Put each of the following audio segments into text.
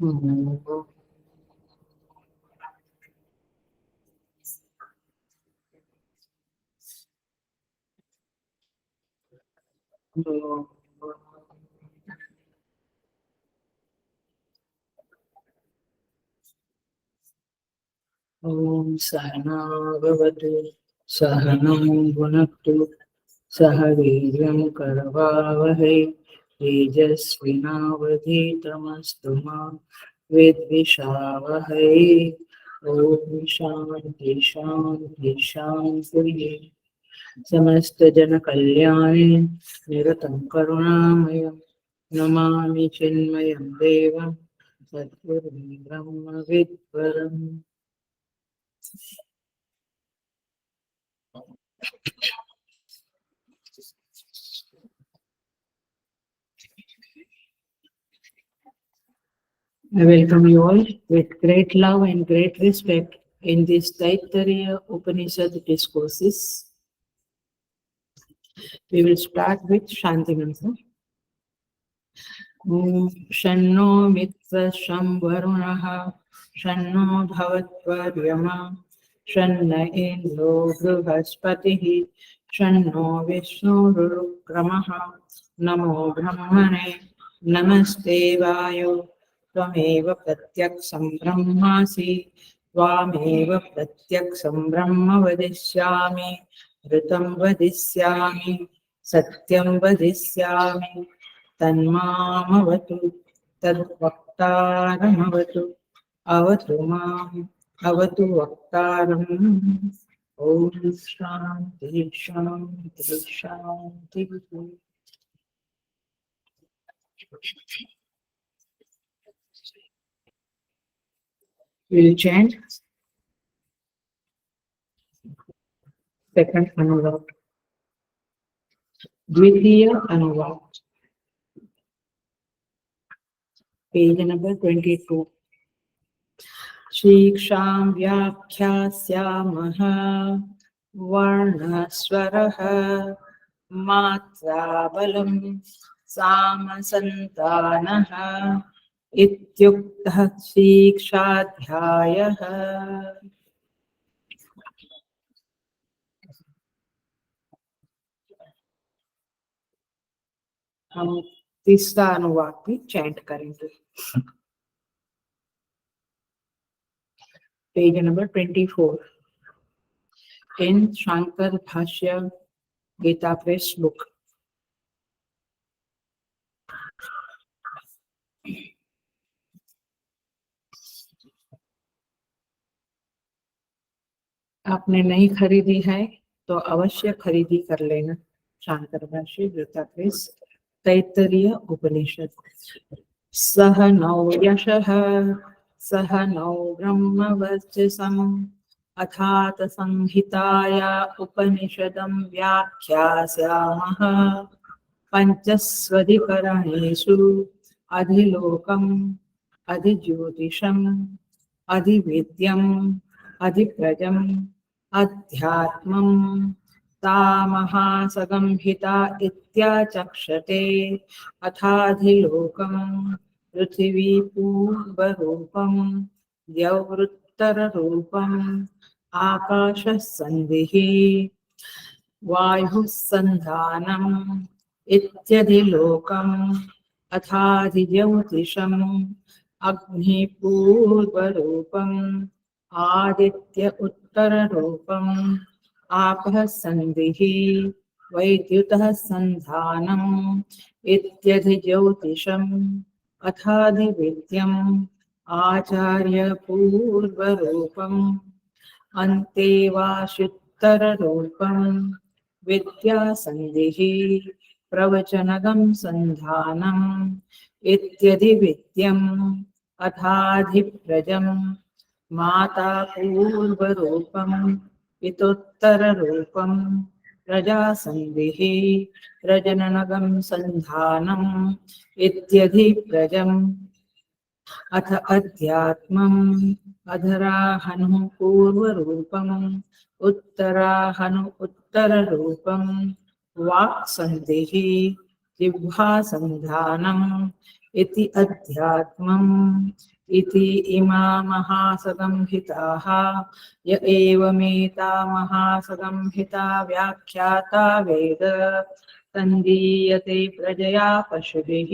ॐ सहना भवतु सहनौ भुनक्तु सह वीर्यं करवावहै तेजस्विनावधीतमस्तु मा विद्विषावहै। ॐ शान्ति शान्ति शान्तिः। समस्त जन कल्याणे निरतं करुणामयं नमामि चिन्मयं देवं सद्गुरुं ब्रह्मविद्वरम्। I welcome you all with great love and great respect in this Taittiriya Upanishad discourses. We will start with Shanti Mantra. Om Shanno Mitra Shambharunaha Shanno Bhavatvaryama Shanna Indro Bruhaspatihi Shanno Vishnurukramaha Namo Brahmane Namaste Vayo त्वमेव प्रत्यक्षं ब्रह्मासि त्वामेव प्रत्यक्षं ब्रह्म वदिष्यामि ऋतं वदिष्यामि सत्यं वदिष्यामि तन्मामवतु तद्वक्तारमवतु अवतु माम् अवतु वक्तारम्। ॐ शान्ति शान्ति शान्तिः। We'll chant second Anuvak. Dvitiya Anuvak. Page number 22. Shiksham Vyakhyasyaamaha Varnaswaraha Matra Balam Samasantanaha Ityuktah Shikshadhyayaha. हम तीसरा अनुवाद भी चैंट करेंगे। पेज नंबर 24 इन शंकर भाष्य गीता प्रेस बुक। आपने नहीं खरीदी है तो अवश्य खरीदी कर लेना। शंकर भाष्य गीता प्रेस तैत्तरीय उपनिषद। सह नौ यशः सह नौ ब्रह्मवर्चसम् अथात संहिताया उपनिषदं व्याख्यास्यामः। पंचस्वधिकरणेषु अधिलोकम् अधिज्योतिषम् अधिविद्यम् अधिप्रजम् अध्यात्मम् तामहासंहिता इत्याचक्षते। अथाधिलोकम् पृथिवी पूर्वरूपम् द्यौरुत्तररूपम् आकाशः सन्धिः वायुः सन्धानम् इत्यधिलोकम् अथाधिज्योतिषम् अग्निपूर्वरूपम् आदित्य उत्तररूपम् आपः सन्धिः वैद्युतः सन्धानम् इत्यधिज्योतिषम् अथाधिविद्यम् आचार्य पूर्वरूपम् अन्तेवाश्युत्तररूपम् विद्यासन्धिः प्रवचनगम् सन्धानम् इत्यधिविद्यम् अथाधिप्रजम् माता पूर्वरूपम् इतोत्तररूपम् प्रजासन्धिः प्रजननगम् सन्धानम् इत्यधिप्रजम् अथ अध्यात्मम् अधराहनु पूर्वरूपम् उत्तराहनु उत्तररूपम् वाक्सन्धिः जिह्वासन्धानम् इति अध्यात्मम् इति इमा महासगंहिताः य एवमेता महासगंहिता व्याख्याता वेद तन्दीयते प्रजया पशुभिः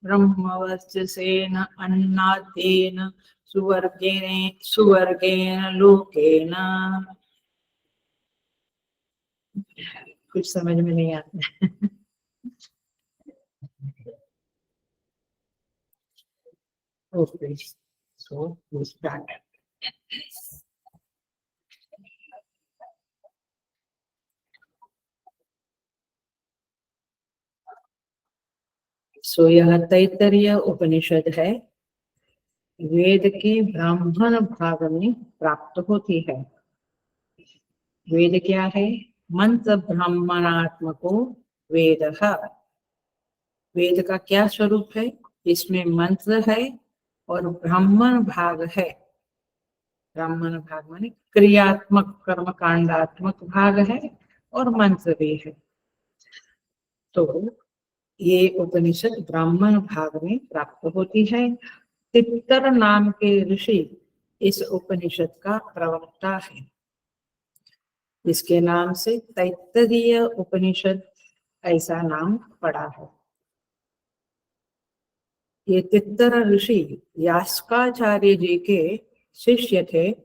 ब्रह्मवर्चसेन अन्नाद्येन सुवर्गेण लोकेन। कुछ समझ में नहीं आता। Okay, so we start. So यह तैत्तरीय उपनिषद है, वेद के ब्राह्मण भाग में प्राप्त होती है। वेद क्या है? मंत्र ब्राह्मणात्मको वेद। वेद का क्या स्वरूप है? इसमें मंत्र है और ब्राह्मण भाग है। ब्राह्मण भाग माने क्रियात्मक कर्म कांडात्मक भाग है और मंत्र भी है। तो ये उपनिषद ब्राह्मण भाग में प्राप्त होती है। तित्तर नाम के ऋषि इस उपनिषद का प्रवक्ता है। इसके नाम से तैत्तरीय उपनिषद ऐसा नाम पड़ा है। ये तित्तर ऋषि यास्काचार्य जी के शिष्य थे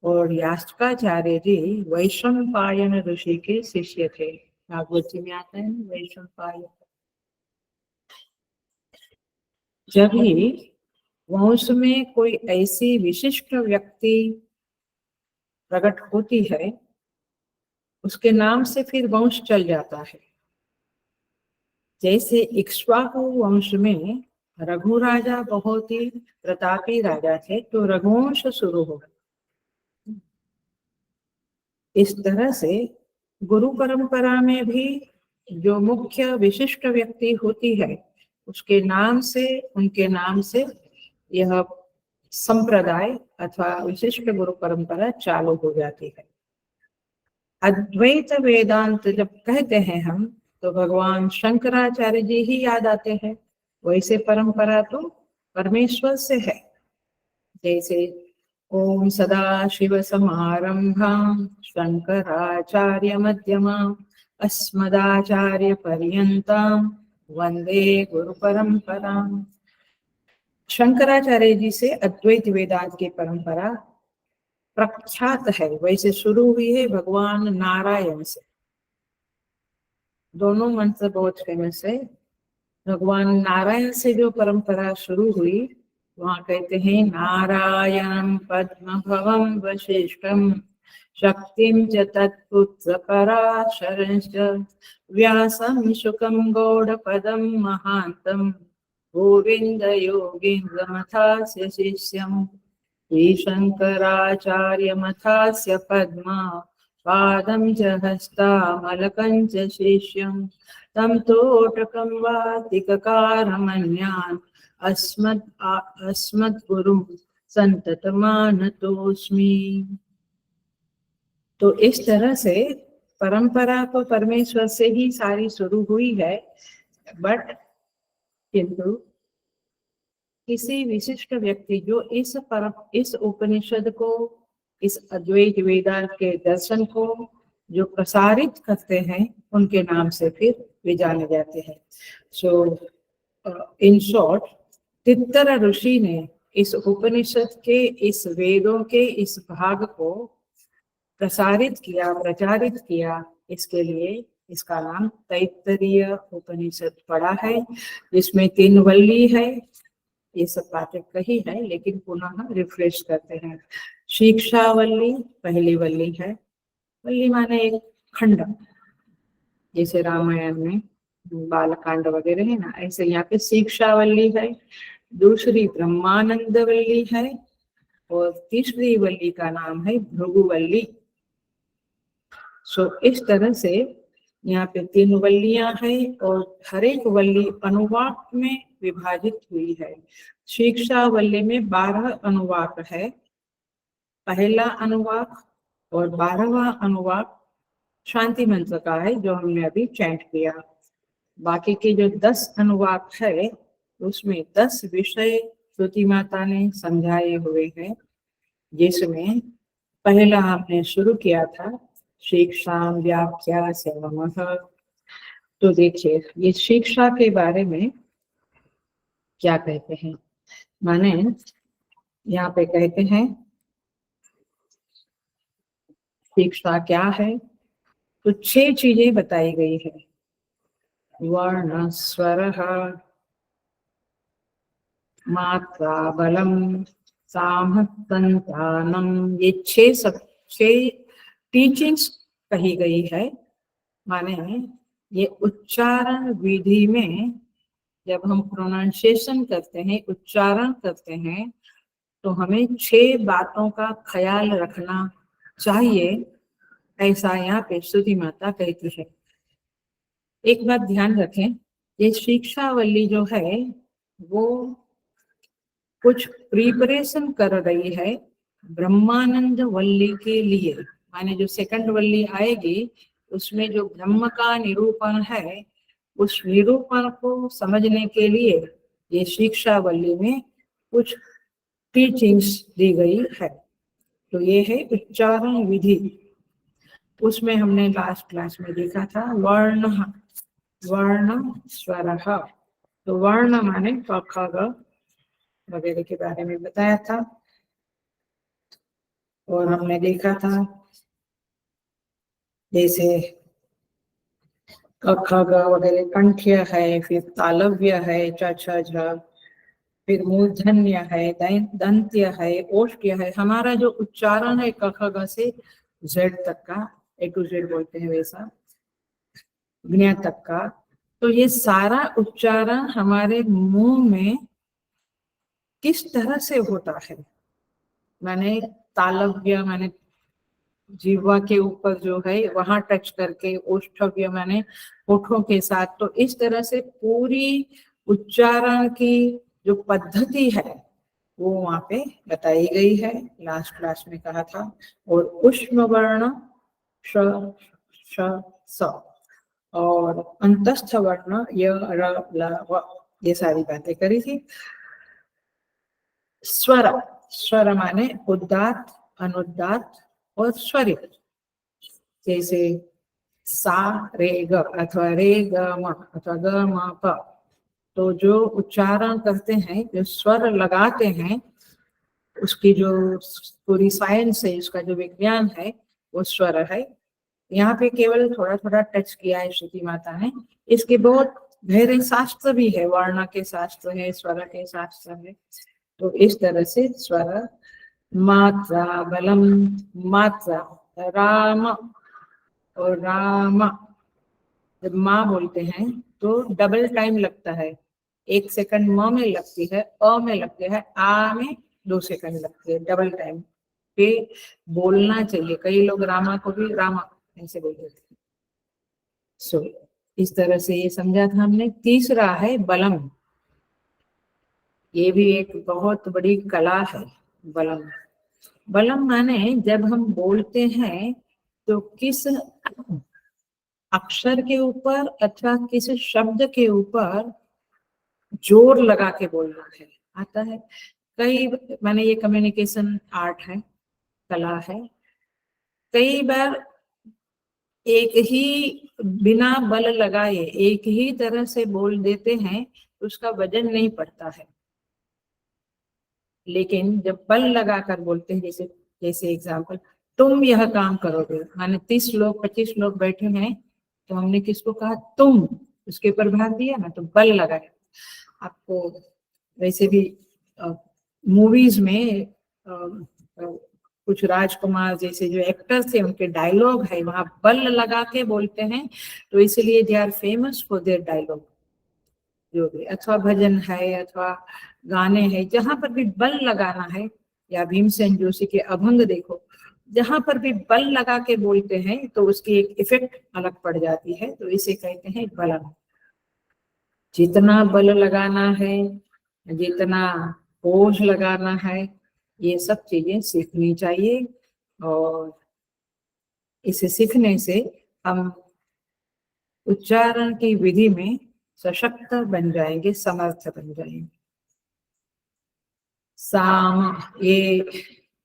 और यास्काचार्य जी वैशंपायन ऋषि के शिष्य थे। भागवती में आता है ना वैशंपायन। जब ही वंश में कोई ऐसी विशिष्ट व्यक्ति प्रकट होती है, उसके नाम से फिर वंश चल जाता है। जैसे इक्ष्वाकु वंश में रघु राजा बहुत ही प्रतापी राजा थे, तो रघुवंश शुरू हो गया। इस तरह से गुरु परंपरा में भी जो मुख्य विशिष्ट व्यक्ति होती है, उसके नाम से, उनके नाम से यह संप्रदाय अथवा विशिष्ट गुरु परंपरा चालू हो जाती है। अद्वैत वेदांत जब कहते हैं हम, तो भगवान शंकराचार्य जी ही याद आते हैं। वैसे परंपरा तो परमेश्वर से है। जैसे ओम सदा शिव समारंभां शंकराचार्य मध्यमां अस्मदाचार्य पर्यंतां वंदे गुरु परंपरां। शंकराचार्य जी से अद्वैत वेदांत की परंपरा प्रख्यात है। वैसे शुरू हुई है भगवान नारायण से। दोनों मंत्र बहुत फेमस है। भगवान नारायण से जो परंपरा शुरू हुई, वहां कहते हैं नारायणं पद्मभवं वशिष्ठं शक्तिं च तत्पुत्र पराशरंश्च व्यासं शुकं गौडपदं महान्तं गोविन्द योगीन्द्रमथास्य शिष्यम् श्रीशंकराचार्यमथास्य पद्मा पादं च हस्तामलकं च शिष्यं तं तोटकं वातिककारमन्यान् अस्मद्गुरुं संततमानतोऽस्मि। तो इस तरह से परंपरा तो परमेश्वर से ही सारी शुरू हुई है, बट किंतु किसी विशिष्ट व्यक्ति जो इस उपनिषद को, इस अद्वैत वेदांत के दर्शन को जो प्रसारित करते हैं, उनके नाम से फिर वे जाने जाते हैं। सो इन शॉर्ट, तित्तर ऋषि ने इस उपनिषद के, इस वेदों के इस भाग को प्रसारित किया, प्रचारित किया। इसके लिए इसका नाम तैत्तरीय उपनिषद पड़ा है, जिसमें 3 वल्ली है। ये सब बातें कही है, लेकिन पुनः रिफ्रेश करते हैं। शिक्षावल्ली पहली वल्ली है। वल्ली माने एक खंड, जैसे रामायण में बालकांड वगैरह है ना, ऐसे यहाँ पे शिक्षावल्ली है। दूसरी ब्रह्मानंद वल्ली है और तीसरी वल्ली का नाम है भृगुवल्ली। सो इस तरह से यहाँ पे 3 वल्लियां हैं और हर एक वल्ली अनुवाक में विभाजित हुई है। शिक्षावल्ली में 12 अनुवाक है। पहला अनुवाक और 12वां अनुवाक शांति मंत्र का है, जो हमने अभी चैंट किया। बाकी के जो 10 अनुवाक है, उसमें 10 विषय श्रुति माता ने समझाए हुए हैं, जिसमें पहला आपने शुरू किया था शिक्षाम व्याख्या नमः। तो देखिए ये शिक्षा के बारे में क्या कहते हैं, माने यहाँ पे कहते हैं शिक्षा क्या है, तो 6 चीजें बताई गई है। वर्ण स्वरः मात्रा बलम सामर्थ्यंतानम, ये 6 टीचिंग्स कही गई है। माने ये उच्चारण विधि में जब हम प्रोनाउंसिएशन करते हैं, उच्चारण करते हैं, तो हमें 6 बातों का ख्याल रखना चाहिए, ऐसा यहाँ पे श्रुति माता कहती है। एक बात ध्यान रखें, ये शिक्षावल्ली जो है वो कुछ प्रिपरेशन कर रही है ब्रह्मानंद वल्ली के लिए। माने जो सेकंड वल्ली आएगी उसमें जो ब्रह्म का निरूपण है, उस निरूपण को समझने के लिए ये शिक्षावल्ली में कुछ टीचिंग्स दी गई है। तो ये है उच्चारण विधि। उसमें हमने लास्ट क्लास में देखा था वर्ण स्वरः। तो वर्ण माने क ख ग वगैरह के बारे में बताया था, और हमने देखा था जैसे क ख ग वगैरह कंठ्य है, फिर तालव्य है च छ झ, फिर मूर्धन्य है, दंत्य है, ओष्ठ्य है। हमारा जो उच्चारण है क ख ग से जेड तक का, ए टू जेड बोलते हैं वैसा, ज्ञ तक का, तो ये सारा उच्चारण हमारे मुंह में किस तरह से होता है। माने तालव्य माने जीवा के ऊपर जो है वहां टच करके, ओष्ठव्य माने होठों के साथ। तो इस तरह से पूरी उच्चारण की जो पद्धति है वो वहां पे बताई गई है, लास्ट क्लास में कहा था। और उष्म वर्ण श श स और अंतस्थ वर्ण य र ल व, ये सारी बातें करी थी। स्वर, स्वर माने उदात्त, अनुदात्त और स्वरित। जैसे सा रे ग अथवा रे ग म अथवा ग म प, तो जो उच्चारण करते हैं, जो स्वर लगाते हैं, उसकी जो पूरी साइंस है, उसका जो विज्ञान है वो स्वर है। यहाँ पे केवल थोड़ा थोड़ा टच किया है श्रुति माता ने, इसके बहुत गहरे शास्त्र भी है, वर्ण के शास्त्र है, स्वर के शास्त्र है। तो इस तरह से स्वर, मात्रा बलम, मात्रा राम और राम, जब माँ बोलते हैं तो डबल टाइम लगता है, 1 सेकंड म में लगती है, अ में लगती है, आ में 2 सेकंड लगती है, डबल टाइम पे बोलना चाहिए। कई लोग रामा को भी रामा ऐसे बोल देते हैं। सो इस तरह से ये समझा था हमने। तीसरा है बलम, ये भी एक बहुत बड़ी कला है। बलम, बलम माने जब हम बोलते हैं तो किस अक्षर के ऊपर अथवा किस शब्द के ऊपर जोर लगा के बोलना है, आता है। कई माने ये कम्युनिकेशन आर्ट है, कला है। कई बार एक ही बिना बल लगाए एक ही तरह से बोल देते हैं, उसका वजन नहीं पड़ता है। लेकिन जब बल लगाकर बोलते हैं, जैसे जैसे एग्जाम्पल, तुम यह काम करोगे, माने 30 लोग 25 लोग बैठे हैं, तो हमने किसको कहा तुम, उसके ऊपर भार दिया ना, तो बल लगाया। आपको वैसे भी मूवीज में कुछ राजकुमार जैसे जो एक्टर थे, उनके डायलॉग है वहां बल लगा के बोलते हैं, तो इसलिए they are famous for their dialogue. जो भी अथवा भजन है अथवा गाने हैं, जहां पर भी बल लगाना है, या भीमसेन जोशी के अभंग देखो, जहां पर भी बल लगा के बोलते हैं तो उसकी एक इफेक्ट अलग पड़ जाती है। तो इसे कहते हैं बलम। जितना बल लगाना है, जितना ओज लगाना है, ये सब चीजें सीखनी चाहिए। और इसे सीखने से हम उच्चारण की विधि में सशक्त बन जाएंगे, समर्थ बन जाएंगे। साम, ये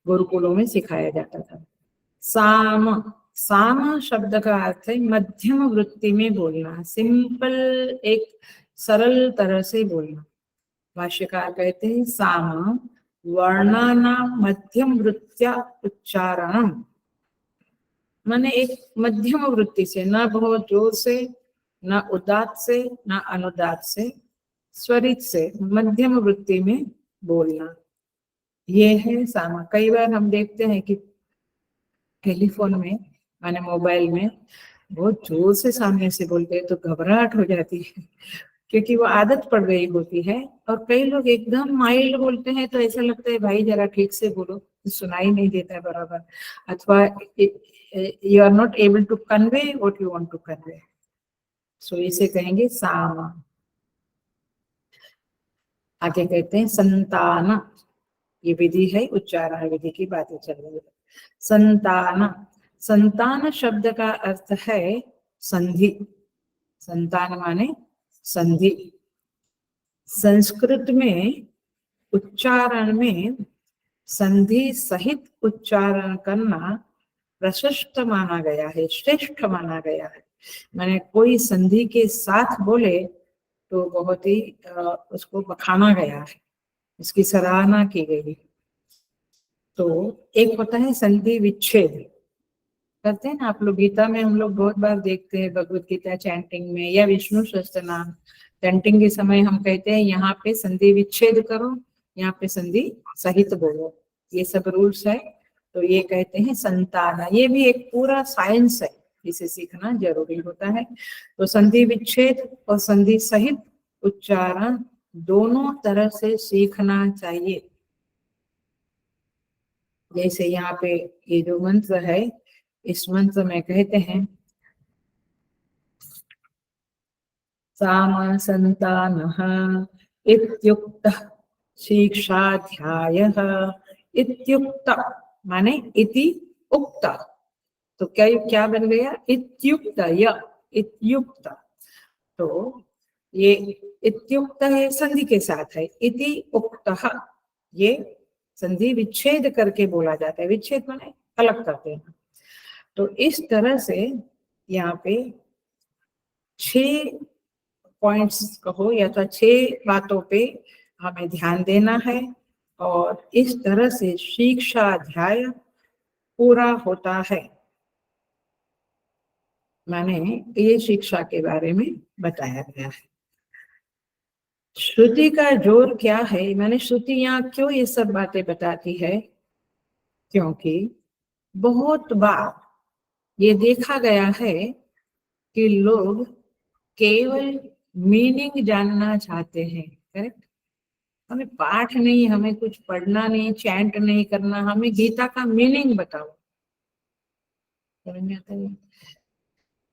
गुरुकुलों में सिखाया जाता था। साम, साम शब्द का अर्थ है मध्यम वृत्ति में बोलना, सिंपल, एक सरल तरह से बोलना। भाष्यकार कहते हैं साम वर्णानाम मध्यम वृत्त्या उच्चारणम, माने एक मध्यम वृत्ति से, ना बहुत जोर से, ना उदात से, ना अनुदात से, स्वरित से, मध्यम वृत्ति में बोलना, ये है सामा। कई बार हम देखते हैं कि टेलीफोन में, माने मोबाइल में बहुत जोर से सामने से बोलते हैं तो घबराहट हो जाती है, क्योंकि वो आदत पड़ गई होती है। और कई लोग एकदम माइल्ड बोलते हैं तो ऐसा लगता है भाई जरा ठीक से बोलो, सुनाई नहीं देता है बराबर, अथवा you are not able to convey what you want to convey, so इसे कहेंगे सामा। आगे कहते हैं संतान, ये विधि है, उच्चारण विधि की बातें चल रही है। संतान, संतान शब्द का अर्थ है संधि, संतान माने संधि। संस्कृत में उच्चारण में संधि सहित उच्चारण करना प्रशस्त माना गया है, श्रेष्ठ माना गया है। माने कोई संधि के साथ बोले तो बहुत ही उसको बखाना गया है, इसकी सराहना की गई। तो एक होता है संधि विच्छेद, करते हैं ना आप लोग, गीता में हम लोग बहुत बार देखते हैं, भगवत गीता चैंटिंग में या विष्णु सहस्त्र नाम चैंटिंग के समय हम कहते हैं यहाँ पे संधि विच्छेद करो, यहाँ पे संधि सहित बोलो, ये सब रूल्स है। तो ये कहते हैं संतान, ये भी एक पूरा साइंस है, इसे सीखना जरूरी होता है। तो संधि विच्छेद और संधि सहित उच्चारण दोनों तरह से सीखना चाहिए। जैसे यहाँ पे ये जो मंत्र है, इस मंत्र में कहते हैं साम संतानः इत्युक्तः शिक्षाध्यायः, इत्युक्त माने इति उक्त, तो क्या क्या बन गया, इत्युक्त, य इत्युक्त। तो ये इत्युक्त है संधि के साथ है, इति उक्तः ये संधि विच्छेद करके बोला जाता है, विच्छेद माने अलग करते हैं। तो इस तरह से यहाँ पे 6 पॉइंट्स कहो या तो 6 बातों पे हमें ध्यान देना है, और इस तरह से शिक्षा अध्याय पूरा होता है। माने ये शिक्षा के बारे में बताया गया है। श्रुति का जोर क्या है, माने श्रुति यहाँ क्यों ये सब बातें बताती है, क्योंकि बहुत बार ये देखा गया है कि लोग केवल मीनिंग जानना चाहते हैं, करेक्ट। हमें पाठ नहीं, हमें कुछ पढ़ना नहीं, चैंट नहीं करना, हमें गीता का मीनिंग बताओ, समझ में आता है।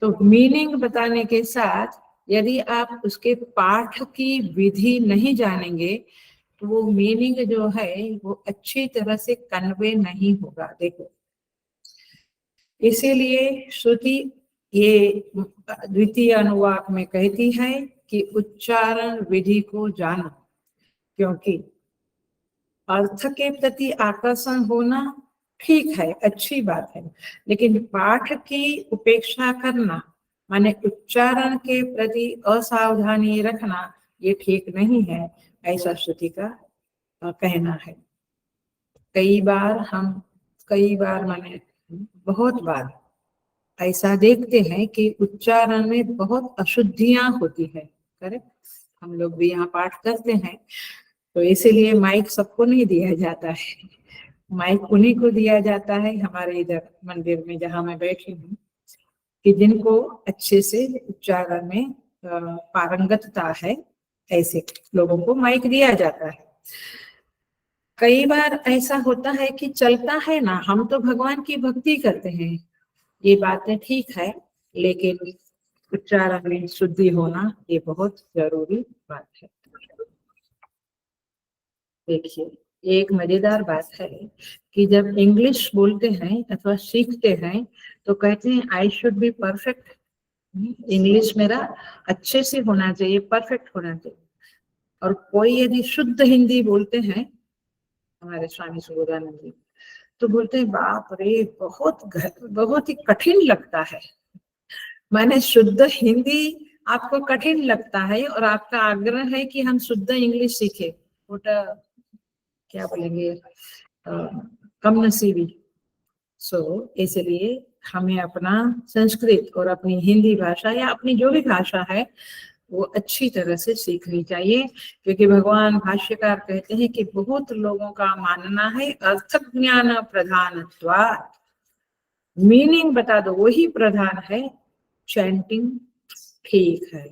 तो मीनिंग बताने के साथ यदि आप उसके पाठ की विधि नहीं जानेंगे तो वो मीनिंग जो है वो अच्छी तरह से कन्वे नहीं होगा। देखो, इसीलिए श्रुति ये द्वितीय अनुवाक में कहती है कि उच्चारण विधि को जानो, क्योंकि अर्थ के प्रति आकर्षण होना ठीक है, अच्छी बात है, लेकिन पाठ की उपेक्षा करना माने उच्चारण के प्रति असावधानी रखना ये ठीक नहीं है, ऐसा श्रुति का कहना है। कई बार माने बहुत बार ऐसा देखते हैं कि उच्चारण में बहुत अशुद्धियां होती है, करेक्ट। हम लोग भी यहाँ पाठ करते हैं, तो इसीलिए माइक सबको नहीं दिया जाता है, माइक उन्हीं को दिया जाता है हमारे इधर मंदिर में जहाँ मैं बैठी हूँ, कि जिनको अच्छे से उच्चारण में पारंगतता है, ऐसे लोगों को माइक दिया जाता है। कई बार ऐसा होता है कि चलता है ना, हम तो भगवान की भक्ति करते हैं, ये बातें ठीक है, लेकिन उच्चारण में शुद्धि होना ये बहुत जरूरी बात है। देखिए, एक मजेदार बात है कि जब इंग्लिश बोलते हैं अथवा सीखते हैं तो कहते हैं I should be perfect, English मेरा अच्छे से होना चाहिए, परफेक्ट होना चाहिए। और कोई यदि शुद्ध हिंदी बोलते हैं हमारे स्वामी सुबोधानंद जी। तो बोलते हैं बाप रे, बहुत ही कठिन लगता है। मैंने शुद्ध हिंदी आपको कठिन लगता है और आपका आग्रह है कि हम शुद्ध इंग्लिश सीखे, वोटा क्या बोलेंगे, कम नसीबी। इसलिए हमें अपना संस्कृत और अपनी हिंदी भाषा या अपनी जो भी भाषा है वो अच्छी तरह से सीखनी चाहिए, क्योंकि भगवान भाष्यकार कहते हैं कि बहुत लोगों का मानना है अर्थ ज्ञान प्रधानत्वात्, मीनिंग बता दो वही प्रधान है, चैंटिंग ठीक है।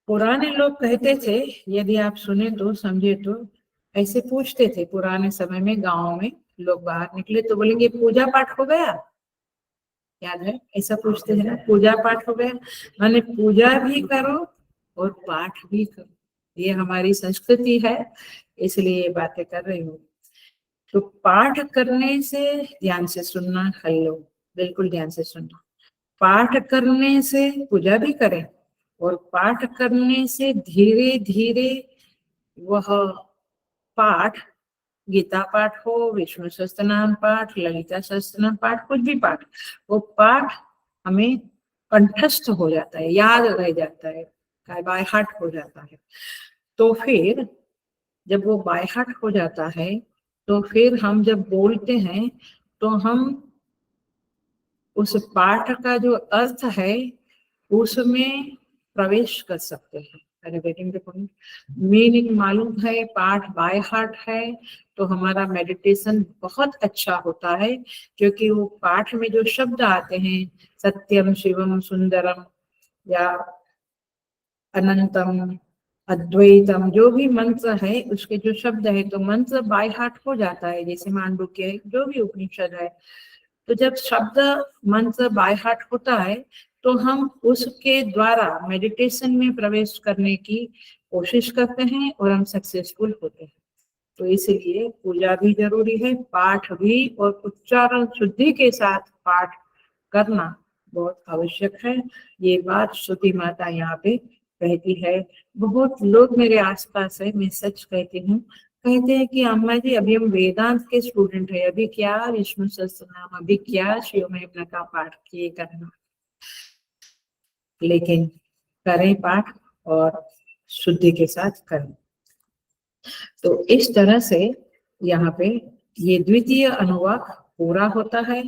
पुराने लोग कहते थे, यदि आप सुने तो समझे तो, ऐसे पूछते थे पुराने समय में, गांव में लोग बाहर निकले तो बोलेंगे पूजा पाठ हो गया, याद है ऐसा पूछते हैं ना, पूजा पाठ हो गया, माने पूजा भी करो और पाठ भी करो, ये हमारी संस्कृति है, इसलिए ये बातें कर रही हूँ। तो पाठ करने से, ध्यान से सुनना, हेलो, बिल्कुल ध्यान से सुनना, पाठ करने से पूजा भी करें और पाठ करने से धीरे धीरे वह पाठ, गीता पाठ हो, विष्णु सहस्त्रनाम पाठ, ललिता सहस्त्रनाम पाठ, कुछ भी पाठ, वो पाठ हमें कंठस्थ हो जाता है, याद रह जाता है, बाय हार्ट हो जाता है। तो फिर जब वो बाय हार्ट हो जाता है तो फिर हम जब बोलते हैं तो हम उस पाठ का जो अर्थ है उसमें प्रवेश कर सकते हैं। मीनिंग मालूम है, पाठ बाय हार्ट है, तो हमारा मेडिटेशन बहुत अच्छा होता है, क्योंकि वो पाठ में जो शब्द आते हैं, सत्यम शिवम सुंदरम या अनंतम अद्वैतम, जो भी मंत्र है उसके जो शब्द है, तो मंत्र बाय हार्ट हो जाता है, जैसे मांडुक्य जो भी उपनिषद है। तो जब शब्द मंत्र बाय हार्ट होता है तो हम उसके द्वारा मेडिटेशन में प्रवेश करने की कोशिश करते हैं और हम सक्सेसफुल होते हैं। तो इसलिए पूजा भी जरूरी है, पाठ भी, और उच्चारण शुद्धि के साथ पाठ करना बहुत आवश्यक है। ये बात श्रुति माता यहाँ पे कहती है। बहुत लोग मेरे आसपास है, मैं सच कहती हूँ, कहते हैं कि अम्मा जी अभी हम वेदांत के स्टूडेंट है, अभी क्या विष्णु सहस्त्रनाम, अभी क्या शिव महिमा का पाठ किए करना, लेकिन करें पाठ और शुद्धि के साथ करें। तो इस तरह से यहाँ पे ये द्वितीय अनुवाक पूरा होता है।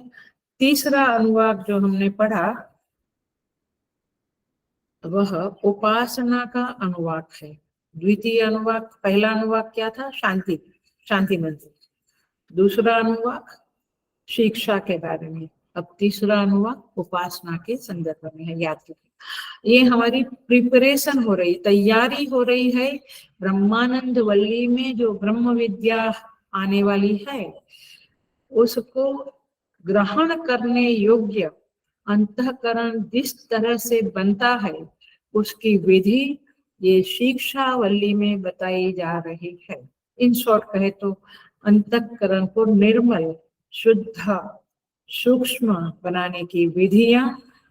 तीसरा अनुवाक जो हमने पढ़ा वह उपासना का अनुवाक है। द्वितीय अनुवाक, पहला अनुवाक क्या था, शांति, शांति मंत्र। दूसरा अनुवाक शिक्षा के बारे में, अब तीसरा अनुवाक उपासना के संदर्भ में है, याद रखिए। ये हमारी प्रिपरेशन हो रही, तैयारी हो रही है ब्रह्मानंद वल्ली में जो ब्रह्म विद्या आने वाली है, उसको ग्रहण करने योग्य अंतःकरण जिस तरह से बनता है उसकी विधि ये शिक्षावल्ली में बताई जा रही है। इन शॉर्ट कहे तो अंतःकरण को निर्मल, शुद्ध, सूक्ष्म बनाने की विधियां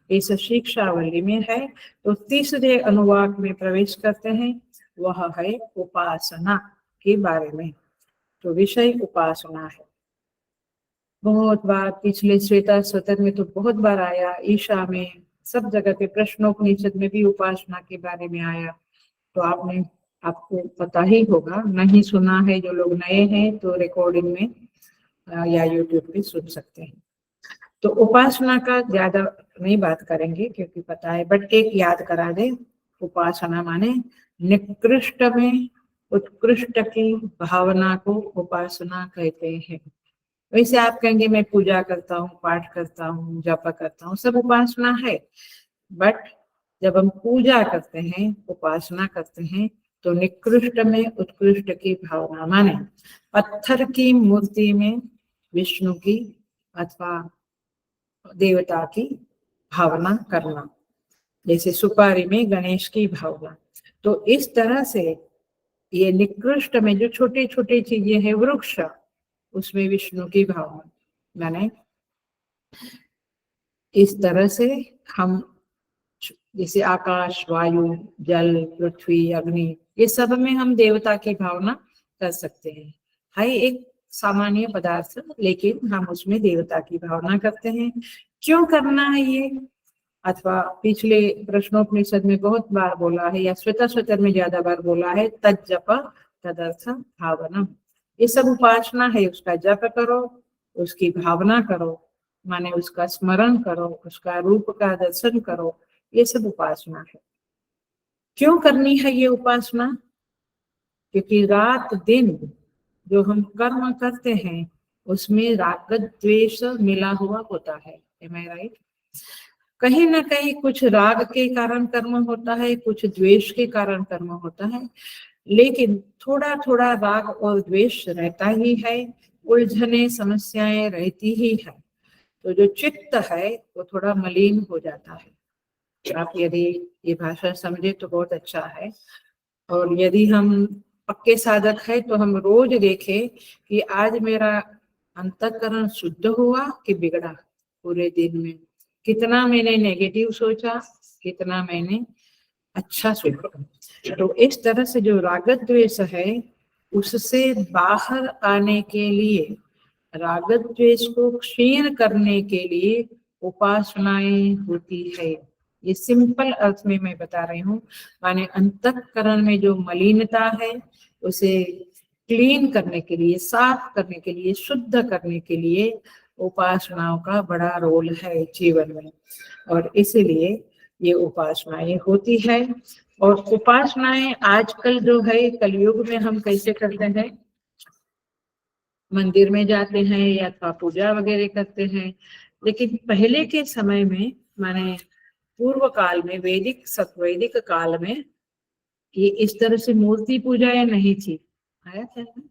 इस शिक्षावल्ली में है। तो तीसरे अनुवाक में प्रवेश करते हैं, वह है उपासना के बारे में। तो विषय उपासना है। बहुत बार पिछले श्वेता सत्र में तो बहुत बार आया, ईशा में, सब जगह पे, प्रश्नोपनिषद में भी उपासना के बारे में आया। तो आपको पता ही होगा, नहीं सुना है जो लोग नए हैं तो रिकॉर्डिंग में या यूट्यूब पे सुन सकते हैं। तो उपासना का ज्यादा नहीं बात करेंगे क्योंकि पता है, बट एक याद करा दे, उपासना माने निकृष्ट में उत्कृष्ट की भावना को उपासना कहते हैं। वैसे आप कहेंगे मैं पूजा करता हूँ, पाठ करता हूँ, जप करता हूँ, सब उपासना है, बट जब हम पूजा करते हैं, उपासना करते हैं, तो निकृष्ट में उत्कृष्ट की भावना माने पत्थर की मूर्ति में विष्णु की अथवा देवता की भावना करना, जैसे सुपारी में गणेश की भावना। तो इस तरह से ये निकृष्ट में जो छोटे छोटे चीजें हैं, वृक्ष, उसमें विष्णु की भावना, मैंने इस तरह से हम जैसे आकाश, वायु, जल, पृथ्वी, अग्नि, ये सब में हम देवता की भावना कर सकते हैं। है एक सामान्य पदार्थ, लेकिन हम उसमें देवता की भावना करते हैं। क्यों करना है ये, अथवा पिछले प्रश्नोपनिषद में बहुत बार बोला है, या श्वेताश्वतर में ज्यादा बार बोला है, तज्जप तदर्थ भावना। ये सब उपासना है, उसका जप करो, उसकी भावना करो, माने उसका स्मरण करो, उसका रूप का दर्शन करो, ये सब उपासना है। क्यों करनी है ये उपासना? क्योंकि रात दिन जो हम कर्म करते हैं उसमें राग द्वेष मिला हुआ होता है। Am I right? कहीं ना कहीं कुछ राग के कारण कर्म होता है, कुछ द्वेष के कारण कर्म होता है, लेकिन थोड़ा थोड़ा राग और द्वेष रहता ही है, उलझने समस्याएं रहती ही है। तो जो चित्त है वो थोड़ा मलिन हो जाता है। आप यदि ये भाषा समझे तो बहुत अच्छा है, और यदि हम पक्के साधक है तो हम रोज देखें कि आज मेरा अंतःकरण शुद्ध हुआ कि बिगड़ा। पूरे दिन में कितना मैंने नेगेटिव सोचा, कितना मैंने अच्छा सोचा। तो इस तरह से जो राग द्वेष है उससे बाहर आने के लिए, राग द्वेष को क्षीण करने के लिए उपासनाएं होती है। ये सिंपल अर्थ में मैं बता रही हूँ, माने अंतःकरण में जो मलिनता है उसे क्लीन करने के लिए, साफ करने के लिए, शुद्ध करने के लिए उपासनाओं का बड़ा रोल है जीवन में, और इसीलिए ये उपासनाएं होती है। और उपासनाएं आजकल जो है कलयुग में हम कैसे करते हैं, मंदिर में जाते हैं या तो पूजा वगैरह करते हैं, लेकिन पहले के समय में, माने पूर्व काल में, वैदिक सतवैदिक काल में ये इस तरह से मूर्ति पूजाएं नहीं थी। आया था ना?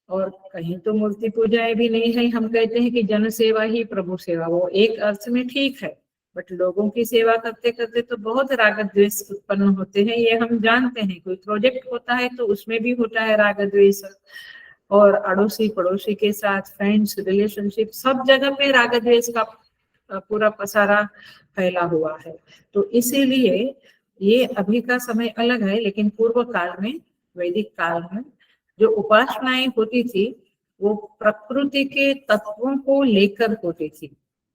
और कहीं तो मूर्ति पूजाएं भी नहीं है। हम कहते हैं कि जन सेवा ही प्रभु सेवा, वो एक अर्थ में ठीक है, बट लोगों की सेवा करते करते तो बहुत राग द्वेष उत्पन्न होते हैं, ये हम जानते हैं। कोई प्रोजेक्ट होता है तो उसमें भी होता है राग द्वेष, और अड़ोसी पड़ोसी के साथ, फ्रेंड्स, रिलेशनशिप, सब जगह पे राग द्वेष का पूरा पसारा फैला हुआ है। तो इसीलिए ये अभी का समय अलग है, लेकिन पूर्व काल में, वैदिक काल में जो उपासनाएं होती थी वो प्रकृति के तत्वों को लेकर होती थी।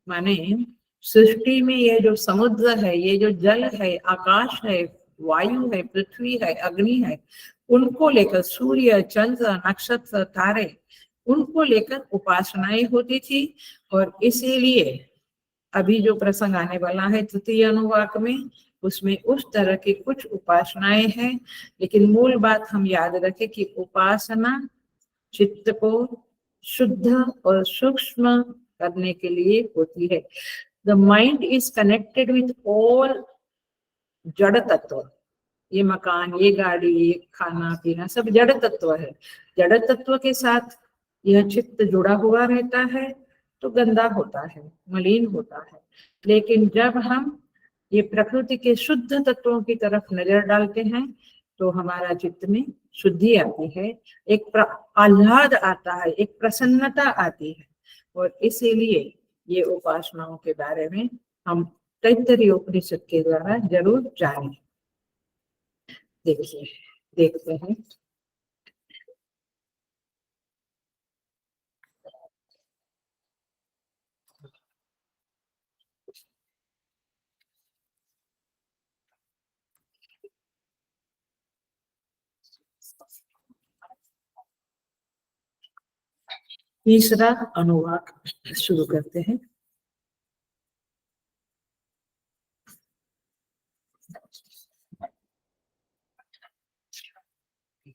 माने सृष्टि में ये जो समुद्र है, ये जो जल है, आकाश है, वायु है, पृथ्वी है, अग्नि है, उनको लेकर, सूर्य, चंद्र, नक्षत्र, तारे, उनको लेकर उपासनाएं होती थी। और इसीलिए अभी जो प्रसंग आने वाला है तृतीय अनुवाक में, उसमें उस तरह की कुछ उपासनाएं हैं। लेकिन मूल बात हम याद रखें कि उपासना चित्त को शुद्ध और सूक्ष्म करने के लिए होती है। The mind is connected with all जड़ तत्व, ये मकान, ये गाड़ी, ये खाना पीना, सब जड़ तत्व है। जड़ तत्व के साथ यह चित्त जुड़ा हुआ रहता है तो गंदा होता है, मलिन होता है। लेकिन जब हम ये प्रकृति के शुद्ध तत्वों की तरफ नजर डालते हैं तो हमारा चित्त में शुद्धि आती है, एक आह्लाद आता है, एक प्रसन्नता आती है। और इसीलिए ये उपासनाओं के बारे में हम तैत्तरीय उपनिषद के द्वारा जरूर जानें। देखिए, देखते हैं। तीसरा अनुवाक शुरू करते हैं।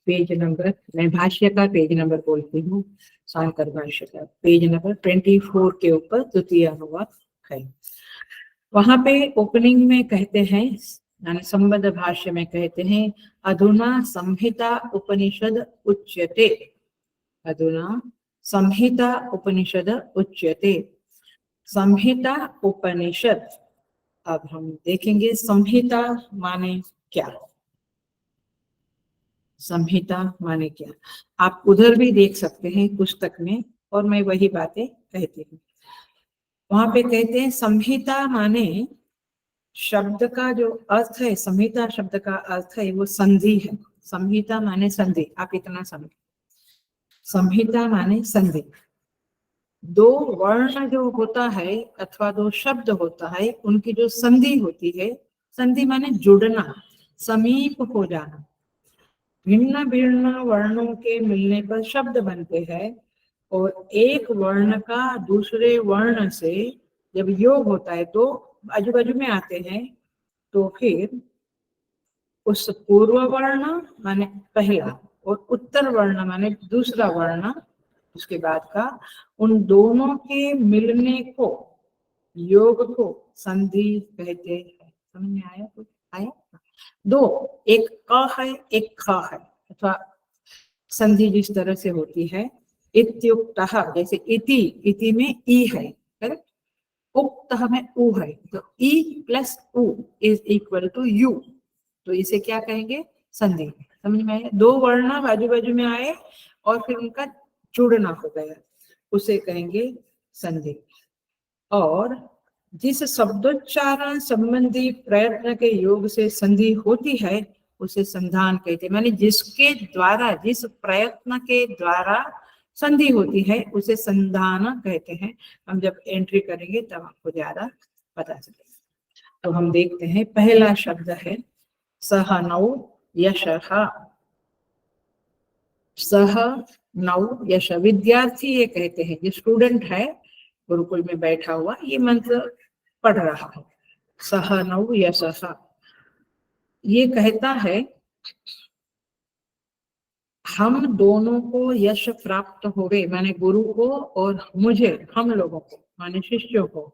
पेज नंबर, मैं भाष्य का पेज नंबर बोलती हूँ, शांकर भाष्य का पेज नंबर 24 के ऊपर द्वितीय अनुवाक है। वहां पे ओपनिंग में कहते हैं, यानी संबंध भाष्य में कहते हैं, अधुना संहिता उपनिषद उच्यते। अधुना संहिता उपनिषद उच्यते। संहिता उपनिषद, अब हम देखेंगे संहिता माने क्या, संहिता माने क्या। आप उधर भी देख सकते हैं पुस्तक में, और मैं वही बातें कहती हूँ। वहां पे कहते हैं संहिता माने, शब्द का जो अर्थ है, संहिता शब्द का अर्थ है वो संधि है। संहिता माने संधि, आप इतना समझ। संहिता माने संधि। दो वर्ण जो होता है अथवा दो शब्द होता है, उनकी जो संधि होती है, संधि माने जुड़ना, समीप हो जाना। भिन्न भिन्न वर्णों के मिलने पर शब्द बनते हैं, और एक वर्ण का दूसरे वर्ण से जब योग होता है तो आजू बाजू में आते हैं, तो फिर उस पूर्व वर्ण माने पहला और उत्तर वर्ण माने दूसरा वर्ण, उसके बाद का, उन दोनों के मिलने को, योग को संधि कहते हैं। समझ में आया? कुछ आया? दो, एक क है एक ख है, अथवा संधि जिस तरह से होती है, इत्युक्तः, जैसे इति, इति में ई है, करेक्ट? उक्तः में उ है, तो ई प्लस उ इज इक्वल टू यू, तो इसे क्या कहेंगे? संधि। समझ में आया? दो वर्ण बाजू बाजू में आए और फिर उनका जुड़ना हो गया, उसे कहेंगे संधि। और जिस शब्दोच्चारण संबंधी प्रयत्न के योग से संधि होती है, उसे संधान कहते हैं। माने जिसके द्वारा, जिस प्रयत्न के द्वारा संधि होती है, उसे संधान कहते हैं। हम जब एंट्री करेंगे तब आपको ज्यादा पता चलेगा। तो हम देखते हैं, पहला शब्द है सहनौ यशः। सह नौ यश, विद्यार्थी ये कहते हैं, जो स्टूडेंट है गुरुकुल में बैठा हुआ, ये मंत्र पढ़ रहा है। सह नौ यशः, ये कहता है हम दोनों को यश प्राप्त हो गए, माने गुरु को और मुझे, हम लोगों को माने शिष्यों को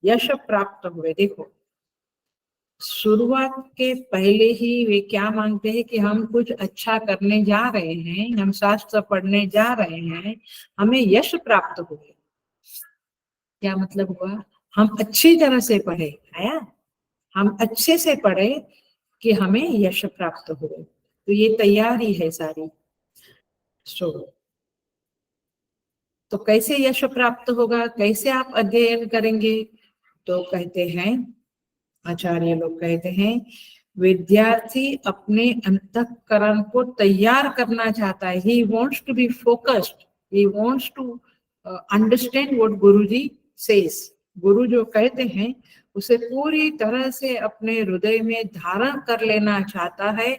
यश प्राप्त हुए। देखो, शुरुआत के पहले ही वे क्या मांगते हैं कि हम कुछ अच्छा करने जा रहे हैं, हम शास्त्र पढ़ने जा रहे हैं, हमें यश प्राप्त हुए। क्या मतलब हुआ? हम अच्छी तरह से पढ़े, आया? हम अच्छे से पढ़े कि हमें यश प्राप्त हुए, तो ये तैयारी है सारी। तो कैसे यश प्राप्त होगा, कैसे आप अध्ययन करेंगे? तो कहते हैं, आचार्य लोग कहते हैं, विद्यार्थी अपने अंतःकरण को तैयार करना चाहता है। He wants to be focused, he wants to understand what Guruji says. गुरु जो कहते हैं उसे पूरी तरह से अपने हृदय में धारण कर लेना चाहता है।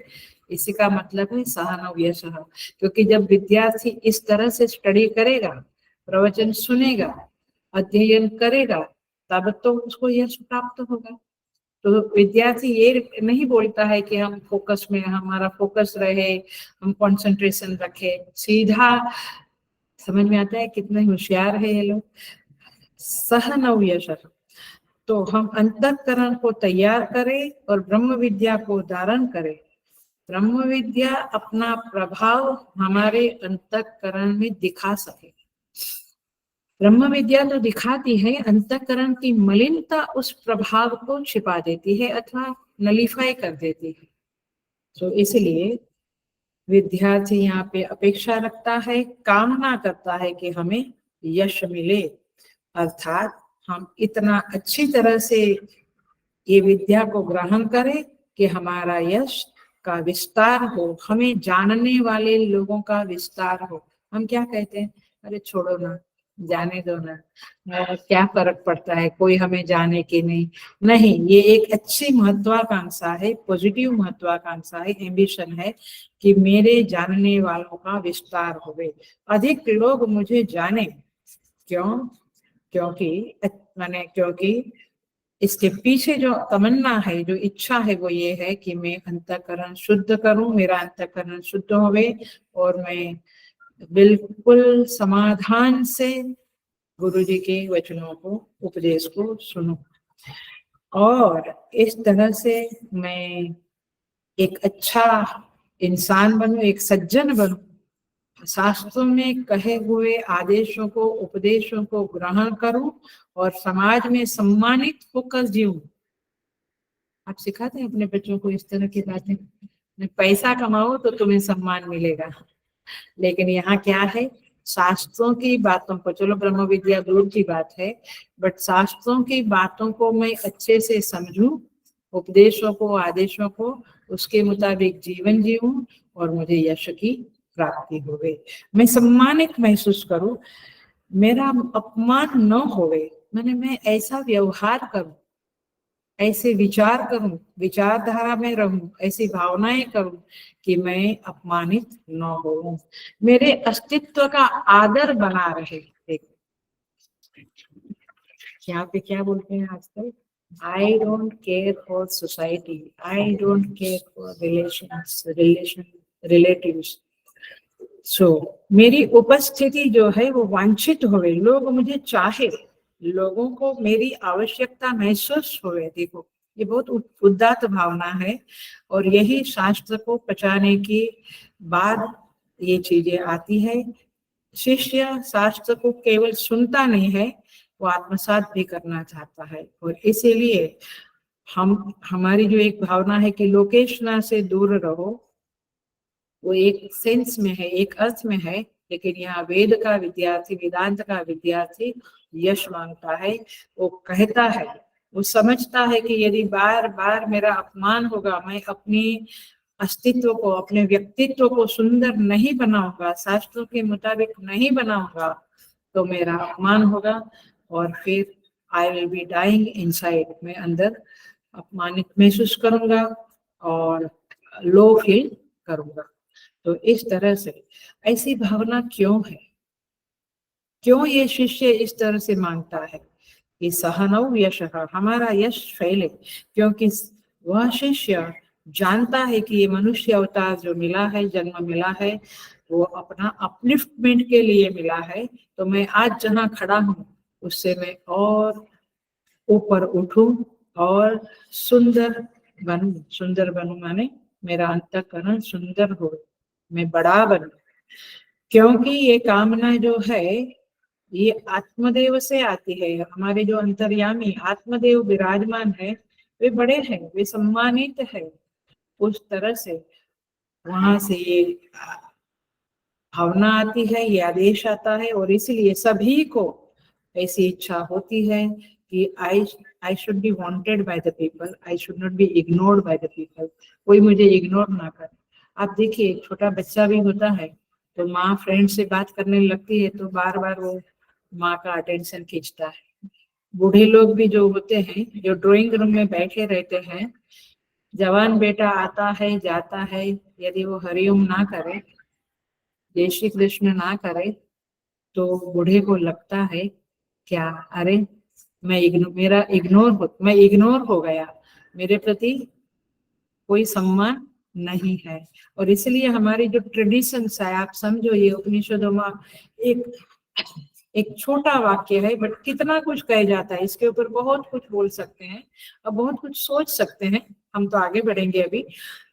इसी का मतलब है सहनौ यशः। क्योंकि जब विद्यार्थी इस तरह से स्टडी करेगा, प्रवचन सुनेगा, अध्ययन करेगा, तब तो उसको यश प्राप्त होगा। तो विद्यार्थी ये नहीं बोलता है कि हम फोकस में, हमारा फोकस रहे, हम कंसंट्रेशन रखे, सीधा। समझ में आता है कितने होशियार है ये लोग। सहनौ यशः, तो हम अंतःकरण को तैयार करें और ब्रह्म विद्या को धारण करें। ब्रह्म विद्या अपना प्रभाव हमारे अंतःकरण में दिखा सके। ब्रह्म विद्या तो दिखाती है, अंतःकरण की मलिनता उस प्रभाव को छिपा देती है अथवा नलीफाई कर देती है। तो इसलिए विद्यार्थी यहाँ पे अपेक्षा रखता है, कामना करता है कि हमें यश मिले, अर्थात हम इतना अच्छी तरह से ये विद्या को ग्रहण करें कि हमारा यश का विस्तार हो, हमें जानने वाले लोगों का विस्तार हो। हम क्या कहते हैं, अरे छोड़ो ना, जाने दो ना, क्या फर्क पड़ता है, कोई हमें जाने की नहीं, ये एक अच्छी महत्वाकांक्षा है, पॉजिटिव महत्वाकांक्षा है, एम्बिशन है कि मेरे जानने वालों का विस्तार होवे, अधिक लोग मुझे जाने। क्यों? क्योंकि इसके पीछे जो तमन्ना है, जो इच्छा है, वो ये है कि मैं अंतःकरण शुद्ध करूं, मेरा अंतःकरण शुद्ध होवे और मैं बिल्कुल समाधान से गुरुजी के वचनों को, उपदेश को सुनूं, और इस तरह से मैं एक अच्छा इंसान बनूं, एक सज्जन बनूं, शास्त्रों में कहे हुए आदेशों को, उपदेशों को ग्रहण करूं और समाज में सम्मानित होकर जीऊं। आप सिखाते हैं अपने बच्चों को इस तरह की बातें, पैसा कमाओ तो तुम्हें सम्मान मिलेगा, लेकिन यहाँ क्या है, शास्त्रों की बातों को, चलो ब्रह्म विद्या दूर की बात है, बट शास्त्रों की बातों को मैं अच्छे से समझूं, उपदेशों को, आदेशों को उसके मुताबिक जीवन जीऊं और मुझे यश की प्राप्ति होवे, मैं सम्मानित महसूस करूं, मेरा अपमान न होवे, मैंने मैं ऐसा व्यवहार करूं, ऐसे विचार करूं, विचारधारा में रहूं, ऐसी भावनाएं करूं कि मैं अपमानित न हो, मेरे अस्तित्व का आदर बना रहे। यहाँ पे क्या बोलते हैं आजकल, I don't care for society, I don't care for relatives. So मेरी उपस्थिति जो है वो वांछित होवे, लोग मुझे चाहे, लोगों को मेरी आवश्यकता महसूस होवे। देखो ये बहुत उदात्त भावना है, और यही शास्त्र को पचाने के बाद ये चीजें आती है। शिष्य शास्त्र को केवल सुनता नहीं है, वो आत्मसात भी करना चाहता है। और इसीलिए हमारी जो एक भावना है कि लोकेशना से दूर रहो, वो एक सेंस में है, एक अर्थ में है, लेकिन यहाँ वेद का विद्यार्थी, वेदांत का विद्यार्थी यश मांगता है। वो कहता है, वो समझता है कि यदि बार बार मेरा अपमान होगा, मैं अपनी अस्तित्व को, अपने व्यक्तित्व को सुंदर नहीं बनाऊंगा, शास्त्रों के मुताबिक नहीं बनाऊंगा, तो मेरा अपमान होगा, और फिर I will be dying inside, मैं अंदर अपमानित महसूस करूंगा और लो फील करूंगा। तो इस तरह से ऐसी भावना क्यों है, क्यों ये शिष्य इस तरह से मांगता है कि सहनौ यशः, हमारा यश फैले, क्योंकि वह शिष्य जानता है कि ये मनुष्य अवतार जो मिला है, जन्म मिला है, वो अपना अपलिफ्टमेंट के लिए मिला है। तो मैं आज जहाँ खड़ा हूँ उससे मैं और ऊपर उठूं और सुंदर बनूं। सुंदर बनूं माने मेरा अंतःकरण सुंदर हो, मैं बड़ा बनूं, क्योंकि ये कामना जो है ये आत्मदेव से आती है। हमारे जो अंतर्यामी आत्मदेव विराजमान है, वे बड़े हैं, वे सम्मानित है। उस तरह से वहां से ये भावना आती है, ये आदेश आता है, और इसलिए सभी को ऐसी इच्छा होती है कि I should be wanted by the people, I should not be ignored by the people, कोई मुझे इग्नोर ना करे। आप देखिए एक छोटा बच्चा भी होता है तो माँ फ्रेंड से बात करने लगती है तो बार बार वो माँ का अटेंशन खींचता है। बूढ़े लोग भी जो होते हैं, जो ड्राइंग रूम में बैठे रहते हैं, जवान बेटा आता है जाता है, यदि वो हरिओम ना करे, जय श्री कृष्ण ना करे, तो बूढ़े को लगता है क्या, अरे मैं इग्नोर हो गया, मेरे प्रति कोई सम्मान नहीं है। और इसलिए हमारी जो ट्रेडिशंस है, आप समझो ये उपनिषदों में एक एक छोटा वाक्य है, बट कितना कुछ कह जाता है, इसके ऊपर बहुत कुछ बोल सकते हैं और बहुत कुछ सोच सकते हैं। हम तो आगे बढ़ेंगे अभी,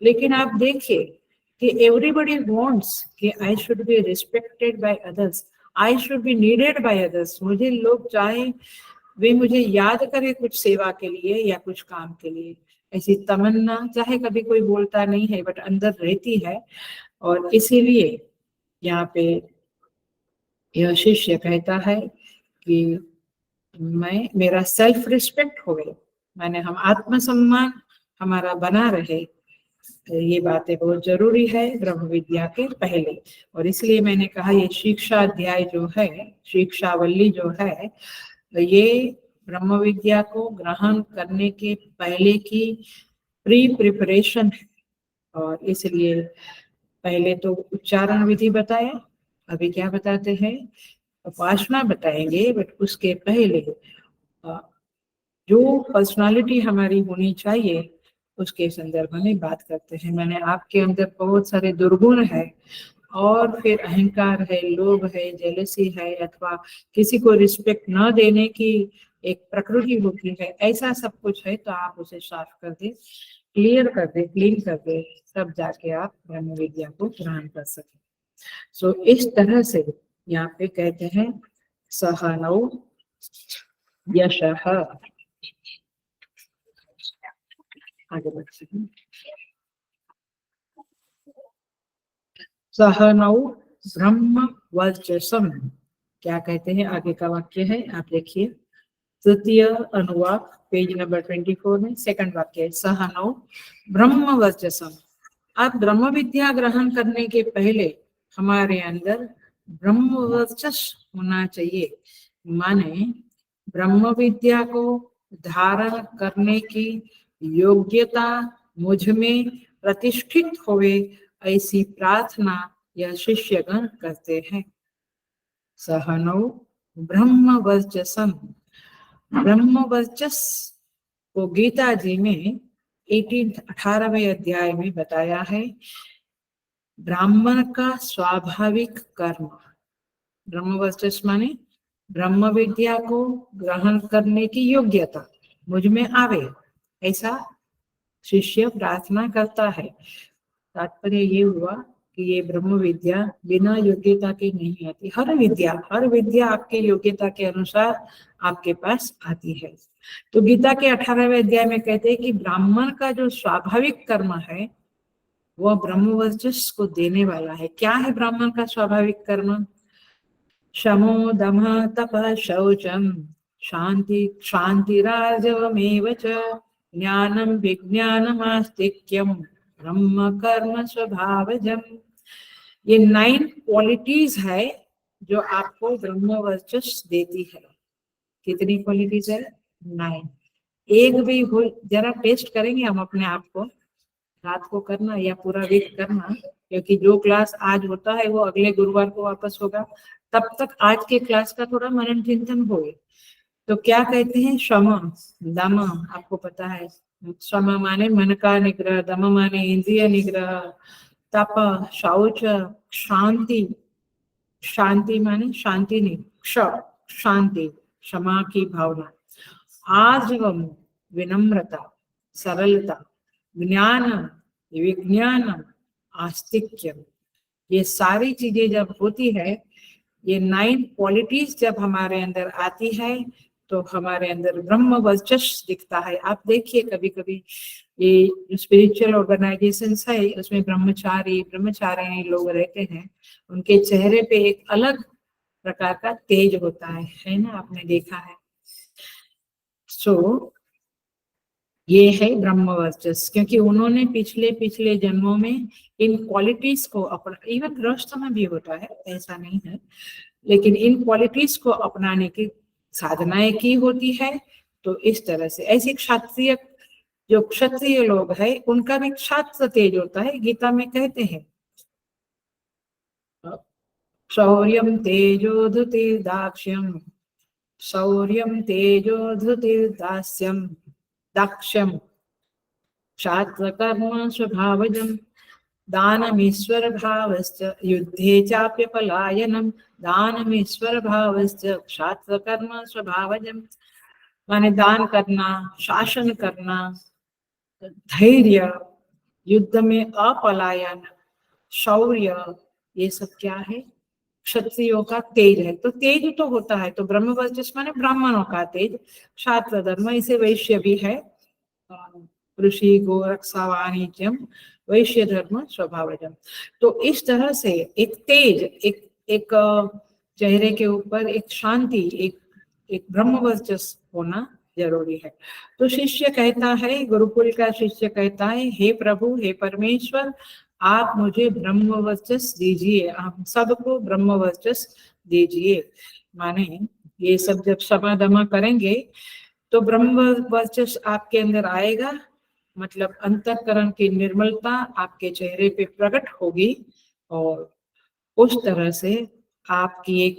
लेकिन आप देखिए कि एवरीबडी वांट्स कि I should be respected by others, I should be needed by others, मुझे लोग चाहे, वे मुझे याद करे कुछ सेवा के लिए या कुछ काम के लिए, ऐसी तमन्ना चाहे कभी कोई बोलता नहीं है बट अंदर रहती है। और इसीलिए यहाँ पे यह शिष्य कहता है कि मेरा सेल्फ रिस्पेक्ट हो गई, मैंने हम आत्मसम्मान हमारा बना रहे, ये बातें बहुत जरूरी है ब्रह्म विद्या के पहले। और इसलिए मैंने कहा ये शिक्षा अध्याय जो है, शिक्षावल्ली जो है, ये ब्रह्म विद्या को ग्रहण करने के पहले की प्री प्रिपरेशन है। और इसलिए पहले तो उच्चारण विधि बताया, अभी क्या बताते हैं, उपासना बताएंगे, बट उसके पहले जो पर्सनालिटी हमारी होनी चाहिए उसके संदर्भ में बात करते हैं। मैंने आपके अंदर बहुत सारे दुर्गुण है, और फिर अहंकार है, लोभ है, जेलसी है, अथवा किसी को रिस्पेक्ट न देने की एक प्रकृति होती है, ऐसा सब कुछ है, तो आप उसे साफ कर दे, क्लियर कर दे, क्लीन कर दे, तब जाके आप ब्रह्म विद्या को ग्रहण कर सके। सो इस तरह से यहाँ पे कहते हैं सहनौ यशः, आगे बढ़ते हैं, सहनौ ब्रह्म वर्चसम, क्या कहते हैं, आगे का वाक्य है, आप देखिए तृतीय अनुवाक पेज नंबर 24 में सेकंड वाक्य है, सहनौ ब्रह्म वर्चसम। आप ब्रह्म विद्या ग्रहण करने के पहले हमारे अंदर ब्रह्म वर्चस्व होना चाहिए। माने ब्रह्म विद्या को धारण करने की योग्यता मुझ में प्रतिष्ठित होवे, ऐसी प्रार्थना यह शिष्यगण करते हैं। सहनौ ब्रह्म वर्चसम। ब्रह्म वर्चस्व को गीता जी में 18वें अध्याय में बताया है। ब्राह्मण का स्वाभाविक कर्म, ब्रह्म वर्चस्व माने ब्रह्म विद्या को ग्रहण करने की योग्यता मुझ में आवे, ऐसा शिष्य प्रार्थना करता है। तात्पर्य ये हुआ कि ये ब्रह्म विद्या बिना योग्यता के नहीं आती। हर विद्या आपके योग्यता के अनुसार आपके पास आती है। तो गीता के 18वें अध्याय में कहते हैं कि ब्राह्मण का जो स्वाभाविक कर्म है वह ब्रह्म वर्चस्व को देने वाला है। क्या है ब्राह्मण का स्वाभाविक कर्म? शमो दम तप शौचम शांति शांतिराजवमेव च ज्ञानम विज्ञानम आस्तिक्यम ब्रह्म कर्म स्वभावजम। ये 9 क्वालिटीज है जो आपको ब्रह्म वर्चस्व देती है। कितनी क्वालिटीज है? 9। एक भी हो, जरा टेस्ट करेंगे हम अपने आप को, रात को करना या पूरा वीक करना, क्योंकि जो क्लास आज होता है वो अगले गुरुवार को वापस होगा। तब तक आज के क्लास का थोड़ा मनन चिंतन होए। तो क्या कहते हैं? शम दम, आपको पता है शम माने मन का निग्रह, दम माने इंद्रिय निग्रह, तप शौच शांति, शांति माने शांति नहीं, शांति क्षमा की भावना, आजवम विनम्रता सरलता, ज्ञान विज्ञान आस्तिक्यम। ये सारी चीजें जब होती है, ये 9 क्वालिटीज जब हमारे अंदर आती है तो हमारे अंदर ब्रह्म वर्चस्व दिखता है। आप देखिए कभी कभी ये स्पिरिचुअल ऑर्गेनाइजेशंस है, उसमें ब्रह्मचारी लोग रहते हैं, उनके चेहरे पे एक अलग प्रकार का तेज होता है ना, आपने देखा है। सो ये है ब्रह्म वर्चस्व, क्योंकि उन्होंने पिछले जन्मों में इन क्वालिटीज को अपना, इवन गृहस्थ में भी होता है, ऐसा नहीं है, लेकिन इन क्वालिटीज को अपनाने की साधनाएं की होती है। तो इस तरह से ऐसे क्षत्रिय, जो क्षत्रिय लोग हैं उनका भी क्षात्र तेज होता है। गीता में कहते हैं शौर्यम तेजो धृतिर्दाक्ष्यम, शौर्यम तेजो धृतिर्दास्यम दाक्ष्यम क्षात्र कर्म स्वभावजम दानमीश्वर भावश्च युद्धे चाप्य पलायनम दानमीश्वर भावश्च क्षात्र कर्म स्वभावजम। माने दान करना, शासन करना, धैर्य, युद्ध में अपलायन, शौर्य, ये सब क्या है? क्षत्रियों का तेज है। तो तेज तो होता है, तो ब्रह्म वर्चस्व माने ब्राह्मणों का तेज। क्षात्र धर्म, इसे वैश्य भी है, ऋषि गो रक्षा वाणिज्यम वैश्य धर्म स्वभावजम। तो इस तरह से एक तेज, एक चेहरे के ऊपर एक शांति, एक ब्रह्म वर्चस्व होना जरूरी है। तो शिष्य कहता है, गुरुकुल का शिष्य कहता है, हे प्रभु, हे परमेश्वर, आप मुझे ब्रह्म वर्चस्व दीजिए, आप सबको ब्रह्म वर्चस्व दीजिए। माने ये सब जब समाधमा करेंगे तो ब्रह्म वर्चस्व आपके अंदर आएगा, मतलब अंतःकरण की निर्मलता आपके चेहरे पे प्रकट होगी, और उस तरह से आपकी एक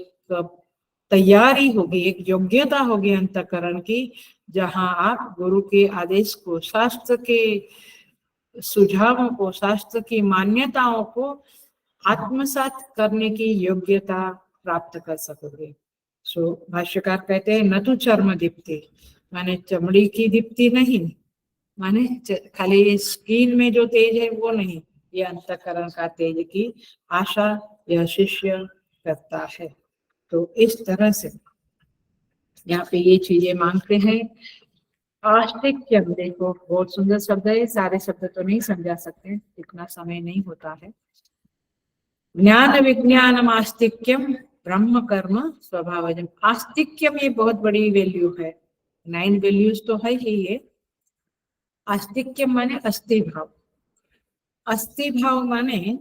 तैयारी होगी, एक योग्यता होगी अंतःकरण की, जहां आप गुरु के आदेश को, शास्त्र के सुझावों को, शास्त्र की मान्यताओं को आत्मसात करने की योग्यता प्राप्त कर सकोगे। सो भाष्यकार कहते हैं, न तो चर्म दीप्ति, माने चमड़ी की दीप्ति नहीं, माने खाली स्किन में जो तेज है वो नहीं, ये अंतःकरण का तेज की आशा यह शिष्य करता है। तो इस तरह से यहाँ पे ये चीजें मांगते हैं। आस्तिक्यम, देखो बहुत सुंदर शब्द है, सारे शब्द तो नहीं समझा सकते, इतना समय नहीं होता है। ज्ञान विज्ञानम आस्तिक्यम ब्रह्म कर्म स्वभावजम। आस्तिक्यम ये बहुत बड़ी वैल्यू है, 9 वैल्यूज तो है ही ये। आस्तिक्यम माने अस्थि भाव, अस्थि भाव माने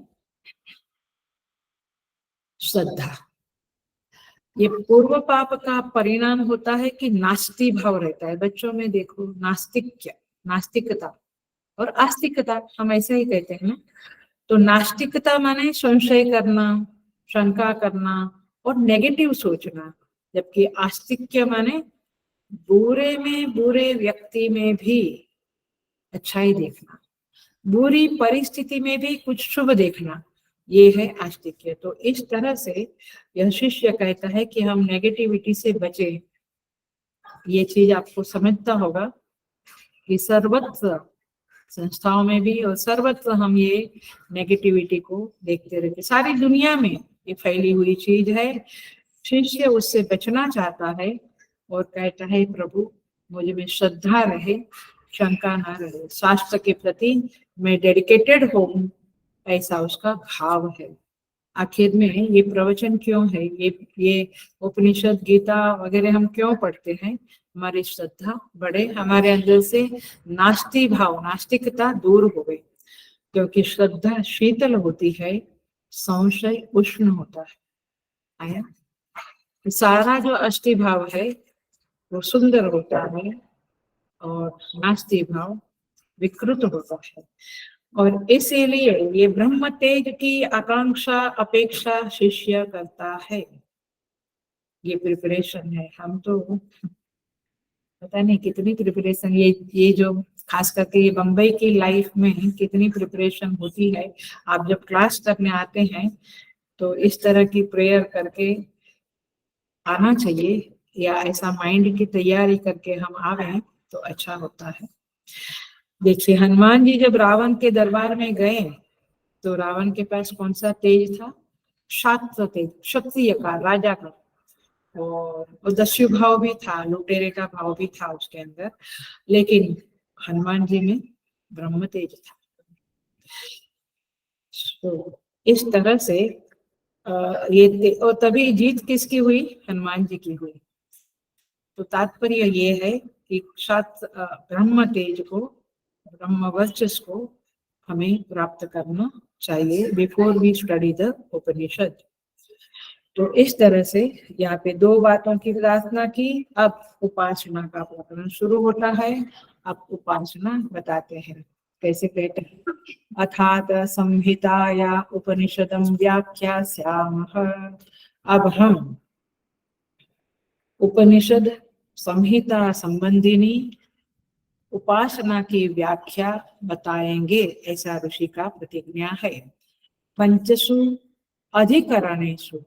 श्रद्धा। ये पूर्व पाप का परिणाम होता है कि नास्ति भाव रहता है बच्चों में। देखो, नास्तिकता और आस्तिकता हम ऐसे ही कहते हैं ना। तो नास्तिकता माने संशय करना, शंका करना और नेगेटिव सोचना, जबकि आस्तिक्य माने बुरे में बुरे व्यक्ति में भी अच्छाई देखना, बुरी परिस्थिति में भी कुछ शुभ देखना, ये है आस्तिक्य। तो इस तरह से यह शिष्य कहता है कि हम नेगेटिविटी से बचे। ये चीज आपको समझता होगा कि सर्वत्र संस्थाओं में भी और सर्वत्र हम ये नेगेटिविटी को देखते रहते, सारी दुनिया में ये फैली हुई चीज है। शिष्य उससे बचना चाहता है और कहता है प्रभु मुझे में श्रद्धा रहे, शंका ना रहे, शास्त्र के प्रति मैं डेडिकेटेड हूँ, ऐसा उसका भाव है। आखिर में ये प्रवचन क्यों है, ये उपनिषद गीता वगैरह हम क्यों पढ़ते हैं? हमारी श्रद्धा बढ़े, हमारे अंदर से नास्ति भाव, नास्तिकता दूर हो गई। क्योंकि श्रद्धा शीतल होती है, संशय उष्ण होता है। आया? सारा जो अष्टि भाव है वो सुंदर होता है और नास्ति भाव विकृत होता है। और इसीलिए ये ब्रह्म तेज की आकांक्षा अपेक्षा शिष्य करता है। ये प्रिपरेशन है। हम तो पता नहीं कितनी प्रिपरेशन, ये जो खास करके ये बम्बई की लाइफ में कितनी प्रिपरेशन होती है। आप जब क्लास करने आते हैं तो इस तरह की प्रेयर करके आना चाहिए, या ऐसा माइंड की तैयारी करके हम आवे तो अच्छा होता है। देखिए, हनुमान जी जब रावण के दरबार में गए तो रावण के पास कौन सा तेज था? शास्त्र तेज, क्षत्रिय का, राजा का, और दस्यु भाव भी था, लुटेरे का भाव भी था उसके अंदर। लेकिन हनुमान जी में ब्रह्म तेज था। तो इस तरह से ये और तभी जीत किसकी हुई? हनुमान जी की हुई। तो तात्पर्य ये है कि ब्रह्म तेज को, ब्रह्म वर्चस्व को हमें प्राप्त करना चाहिए बिफोर वी स्टडी द उपनिषद। तो इस तरह से यहाँ पे दो बातों की प्रार्थना की। अब उपासना का प्रकरण शुरू होता है। अब उपासना बताते हैं, कैसे कहते हैं? अथात संहिताया उपनिषदम व्याख्यास्यामः। अब हम उपनिषद संहिता संबंधिनी उपासना की व्याख्या बताएंगे, ऐसा ऋषि का प्रतिज्ञा है। पंचसु अधिकरणेषु,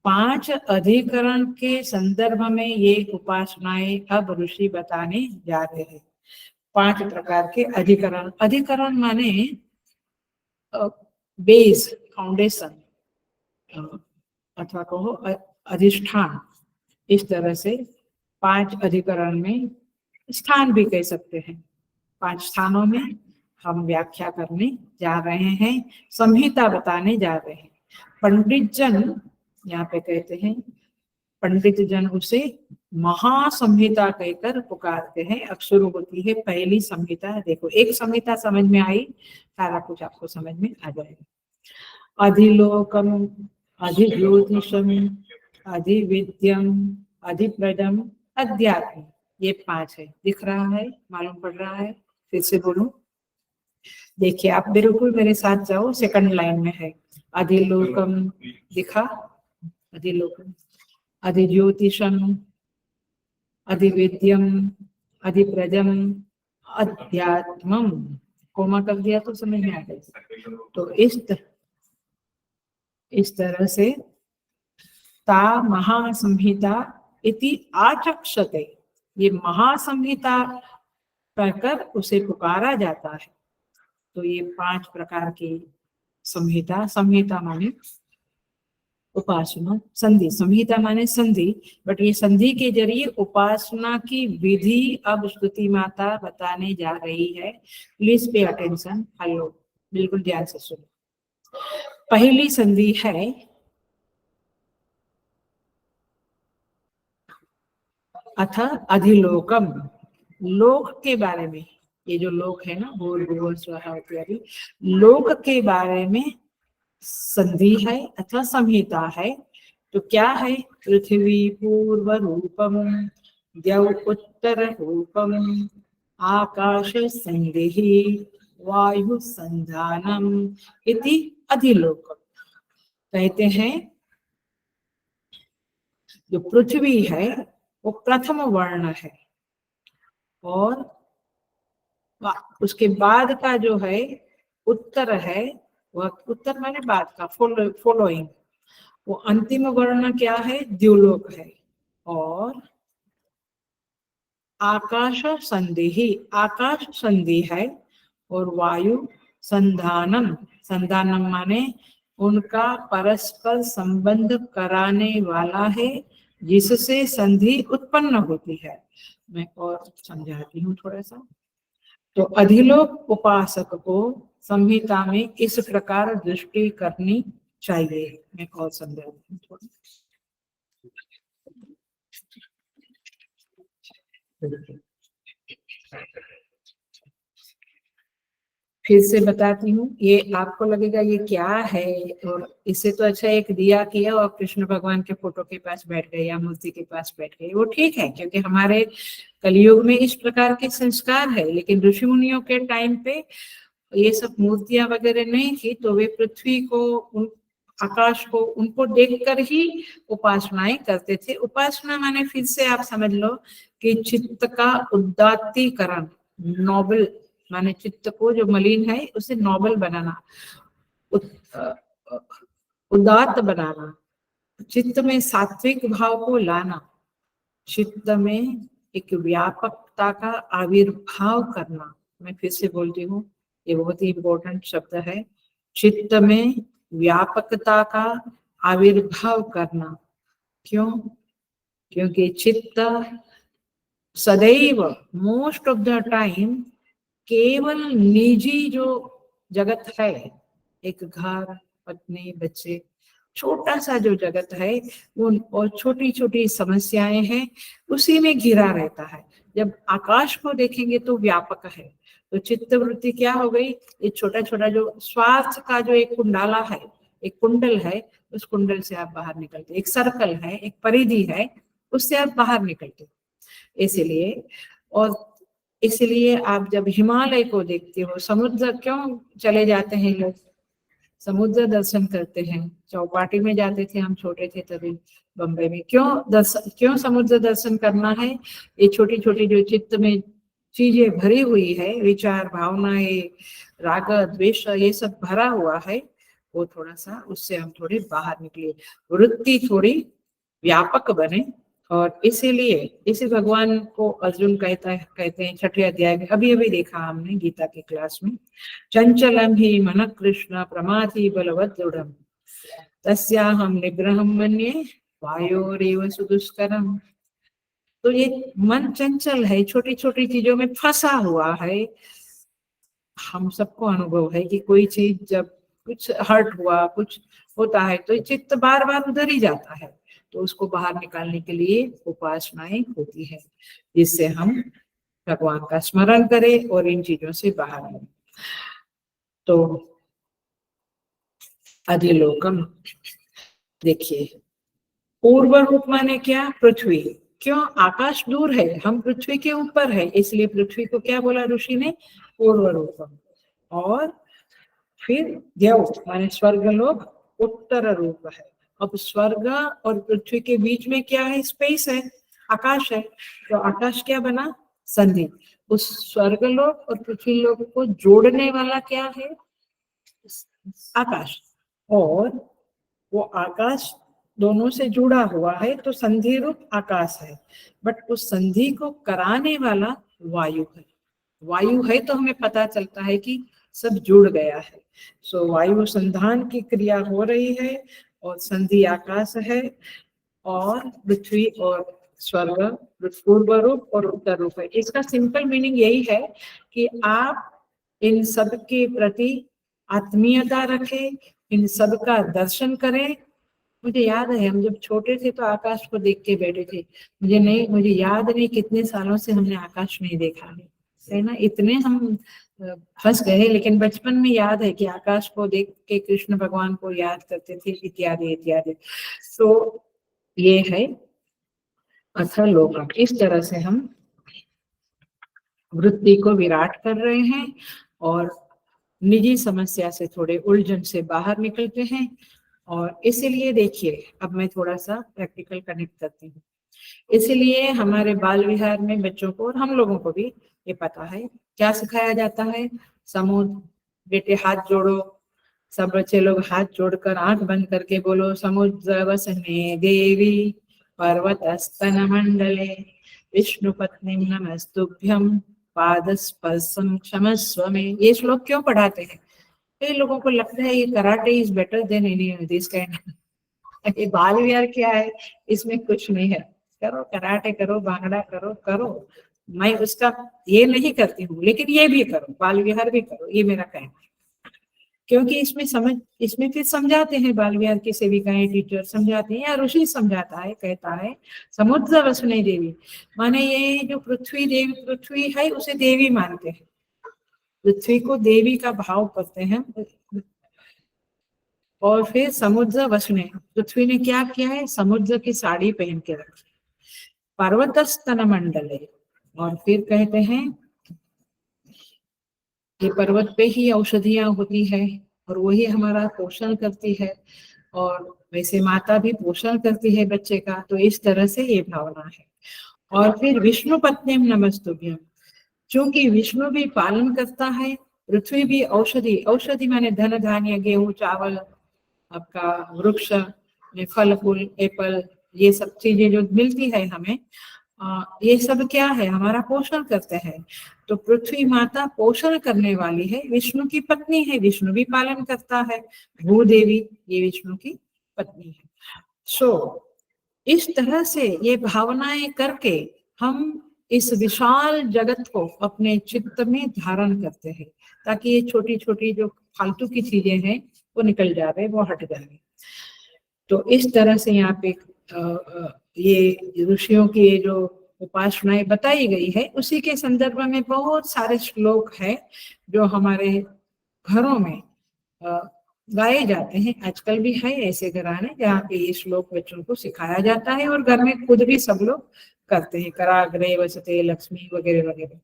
5 अधिकरण के संदर्भ में ये उपासनाएं अब ऋषि बताने जा रहे हैं। 5 प्रकार के अधिकरण। अधिकरण माने बेस, फाउंडेशन, अथवा कहो अधिष्ठान। इस तरह से 5 अधिकरण में, स्थान भी कह सकते हैं, 5 स्थानों में हम व्याख्या करने जा रहे हैं, संहिता बताने जा रहे हैं। पंडित जन यहाँ पे कहते हैं, पंडित जन उसे महासंहिता कहकर पुकारते हैं। अब शुरू होती है पहली संहिता। देखो, एक संहिता समझ में आई, सारा कुछ आपको समझ में आ जाएगा। अधिलोकम, अधिज्योतिषम, अधिविद्यम, अधिप्रदम, अध्यात्म, ये 5 है। दिख रहा है? मालूम पड़ रहा है? फिर से बोलूं? देखिए, आप बिल्कुल मेरे साथ जाओ, सेकंड लाइन में है। अधिलोकम दिखा? अधिलोकम, अधिज्योतिषम, अधिविद्यम, अधिप्रजम, अध्यात्मम। कोमा कर दिया तो समझ में आ गई। तो इस तरह से ता महासंहिता इति आचक्षते, ये महासंहिता कहकर उसे पुकारा जाता है। तो ये 5 प्रकार की संहिता। संहिता माने उपासना, संधि, संहिता माने संधि, बट ये संधि के जरिए उपासना की विधि अब स्तुति माता बताने जा रही है। Please pay attention. हेलो, बिल्कुल ध्यान से सुनो। पहली संधि है अथ अधिलोकम, लोक के बारे में। ये जो लोक है ना, भूर्भुवः स्वः इत्यादि, लोक के बारे में संधि है अथवा संहिता है। तो क्या है? पृथ्वी पूर्व रूपम, द्यौ उत्तर रूपम, आकाश संधिः, वायु संधानम इति अधिलोकम। कहते हैं जो पृथ्वी है वो प्रथम वर्ण है, और उसके बाद का जो है उत्तर है, वह उत्तर माने बाद का, फॉलोइंग, वो अंतिम वर्ण क्या है? द्युलोक है। और आकाश संधि ही, आकाश संधि है। और वायु संधानम, संधानम माने उनका परस्पर संबंध कराने वाला है, जिससे संधि उत्पन्न होती है। मैं और समझाती हूँ थोड़ा सा। तो अधिलोक उपासक को संहिता में इस प्रकार दृष्टि करनी चाहिए। मैं और समझाती हूँ थोड़ा। फिर से बताती हूँ, ये आपको लगेगा ये क्या है, और इससे तो अच्छा एक दिया किया और कृष्ण भगवान के फोटो के पास बैठ गए या मूर्ति के पास बैठ गए, वो ठीक है, क्योंकि हमारे कलयुग में इस प्रकार के संस्कार है। लेकिन ऋषि मुनियों के टाइम पे ये सब मूर्तियां वगैरह नहीं थी, तो वे पृथ्वी को, उन आकाश को, उनको देखकर ही उपासनाएं करते थे। उपासना माने फिर से आप समझ लो कि चित्त का उदात्तीकरण, नोबल माने चित्त को जो मलिन है उसे नोबल बनाना, उदात्त बनाना, चित्त में सात्विक भाव को लाना, चित्त में एक व्यापकता का आविर्भाव करना। मैं फिर से बोलती हूँ, ये बहुत ही इम्पोर्टेंट शब्द है, चित्त में व्यापकता का आविर्भाव करना। क्यों? क्योंकि चित्त सदैव, मोस्ट ऑफ द टाइम, केवल निजी जो जगत है, एक घर, पत्नी, बच्चे, छोटा सा जो जगत है उन और छोटी छोटी समस्याएं हैं, उसी में घिरा रहता है। जब आकाश को देखेंगे तो व्यापक है। तो चित्त वृत्ति क्या हो गई? ये छोटा छोटा जो स्वार्थ का जो एक कुंडाला है, एक कुंडल है, उस कुंडल से आप बाहर निकलते, एक सर्कल है, एक परिधि है, उससे आप बाहर निकलते। इसलिए, और इसलिए आप जब हिमालय को देखते हो, समुद्र क्यों चले जाते हैं लोग? समुद्र दर्शन करते हैं। चौपाटी में जाते थे हम छोटे थे तभी, बम्बई में। क्यों समुद्र दर्शन करना है? ये छोटी छोटी जो चित्त में चीजें भरी हुई है, विचार, भावनाएं, राग, द्वेष, ये सब भरा हुआ है, वो थोड़ा सा, उससे हम थोड़े बाहर निकले, वृत्ति थोड़ी व्यापक बने। और इसीलिए इसी भगवान को अर्जुन कहते हैं 6ठे अध्याय में, अभी अभी देखा हमने गीता की क्लास में, चंचलम ही मन कृष्ण प्रमाथि बलवत् दृढ़म् तस्याहं निग्रहं मन्ये वायोरेव सुदुष्करम्। तो ये मन चंचल है, छोटी छोटी चीजों में फंसा हुआ है। हम सबको अनुभव है कि कोई चीज जब कुछ हर्ट हुआ, कुछ होता है, तो चित्त बार बार उधर ही जाता है। तो उसको बाहर निकालने के लिए उपासनाएं होती है, जिससे हम भगवान का स्मरण करें और इन चीजों से बाहर आए। तो अधिलोकम देखिए, पूर्व रूप माने क्या? पृथ्वी। क्यों? आकाश दूर है, हम पृथ्वी के ऊपर है, इसलिए पृथ्वी को क्या बोला ऋषि ने? पूर्व रूपम। और फिर देव माने स्वर्गलोक उत्तर रूप है। अब स्वर्ग और पृथ्वी के बीच में क्या है? स्पेस है, आकाश है। तो आकाश क्या बना? संधि। उस स्वर्गलोक और पृथ्वी लोक को जोड़ने वाला क्या है? आकाश। और वो आकाश दोनों से जुड़ा हुआ है, तो संधि रूप आकाश है। बट उस संधि को कराने वाला वायु है। वायु है तो हमें पता चलता है कि सब जुड़ गया है। सो वायु संधान की क्रिया हो रही है, और संधि आकाश है, और पृथ्वी और स्वर्ग पूर्व रूप और उत्तर रूप है। इसका सिंपल मीनिंग यही है कि आप इन सब के प्रति आत्मीयता रखें, इन सब का दर्शन करें। मुझे याद है हम जब छोटे थे तो आकाश को देख के बैठे थे। मुझे याद नहीं कितने सालों से हमने आकाश नहीं देखा है। है ना। इतने हम फंस गए, लेकिन बचपन में याद है कि आकाश को देख के कृष्ण भगवान को याद करते थे, इत्यादि इत्यादि। तो ये है अथर्लोकम। इस तरह से हम वृत्ति को विराट कर रहे हैं और निजी समस्या से थोड़े उलझन से बाहर निकलते हैं। और इसीलिए देखिए, अब मैं थोड़ा सा प्रैक्टिकल कनेक्ट करती हूँ। इसलिए हमारे बाल विहार में बच्चों को और हम लोगों को भी ये पता है क्या सिखाया जाता है। समुद्र, बेटे हाथ जोड़ो, सब बच्चे लोग हाथ जोड़कर आंख बंद करके बोलो, समुद्र वसने देवी पर्वत स्तन मंडले विष्णु पत्नी नमस्तुभ्यम पादस्पर्शम क्षमस्व में। ये श्लोक क्यों पढ़ाते हैं? कई लोगों को लगता है ये karate is better than any this kind. ये बाल विहार क्या है? इसमें कुछ नहीं है। करो कराटे, करो भांगड़ा, करो करो। मैं उसका ये नहीं करती हूँ, लेकिन ये भी करो, बाल विहार भी करो, ये मेरा कहना है। क्योंकि इसमें फिर समझाते हैं, बाल विहार की सेविकाएं, टीचर समझाते हैं या ऋषि समझाता है, कहता है समुद्र वसने देवी, माने ये जो पृथ्वी है उसे देवी मानते हैं, पृथ्वी को देवी का भाव करते हैं। और फिर समुद्र वसने, पृथ्वी ने क्या किया है? समुद्र की साड़ी पहन के रखी। पर्वत स्तन मंडले, और फिर कहते हैं कि पर्वत पे ही औषधियां होती है और वही हमारा पोषण करती है, और वैसे माता भी पोषण करती है बच्चे का। तो इस तरह से ये भावना है। और फिर विष्णु पत्नी नमस्तुभ्यम, क्योंकि विष्णु भी पालन करता है, पृथ्वी भी औषधि माने धन धान्य, गेहूं चावल, आपका वृक्ष, फल फूल, एप्पल, ये सब चीजें जो मिलती है हमें, ये सब क्या है? हमारा पोषण करते हैं। तो पृथ्वी माता पोषण करने वाली है, विष्णु की पत्नी है, विष्णु भी पालन करता है। भूदेवी ये विष्णु की पत्नी है। सो इस तरह से ये भावनाएं करके हम इस विशाल जगत को अपने चित्त में धारण करते हैं, ताकि ये छोटी छोटी जो फालतू की चीजें हैं वो निकल जावे, वो हट जावे। तो इस तरह से यहाँ पे ये ऋषियों की ये जो उपासनाएं बताई गई है, उसी के संदर्भ में बहुत सारे श्लोक है जो हमारे घरों में गाए जाते हैं। आजकल भी है ऐसे घराने जहाँ पे ये श्लोक बच्चों को सिखाया जाता है और घर में खुद भी सब लोग करते हैं। कराग्रे वसते लक्ष्मी वगैरह वगैरह।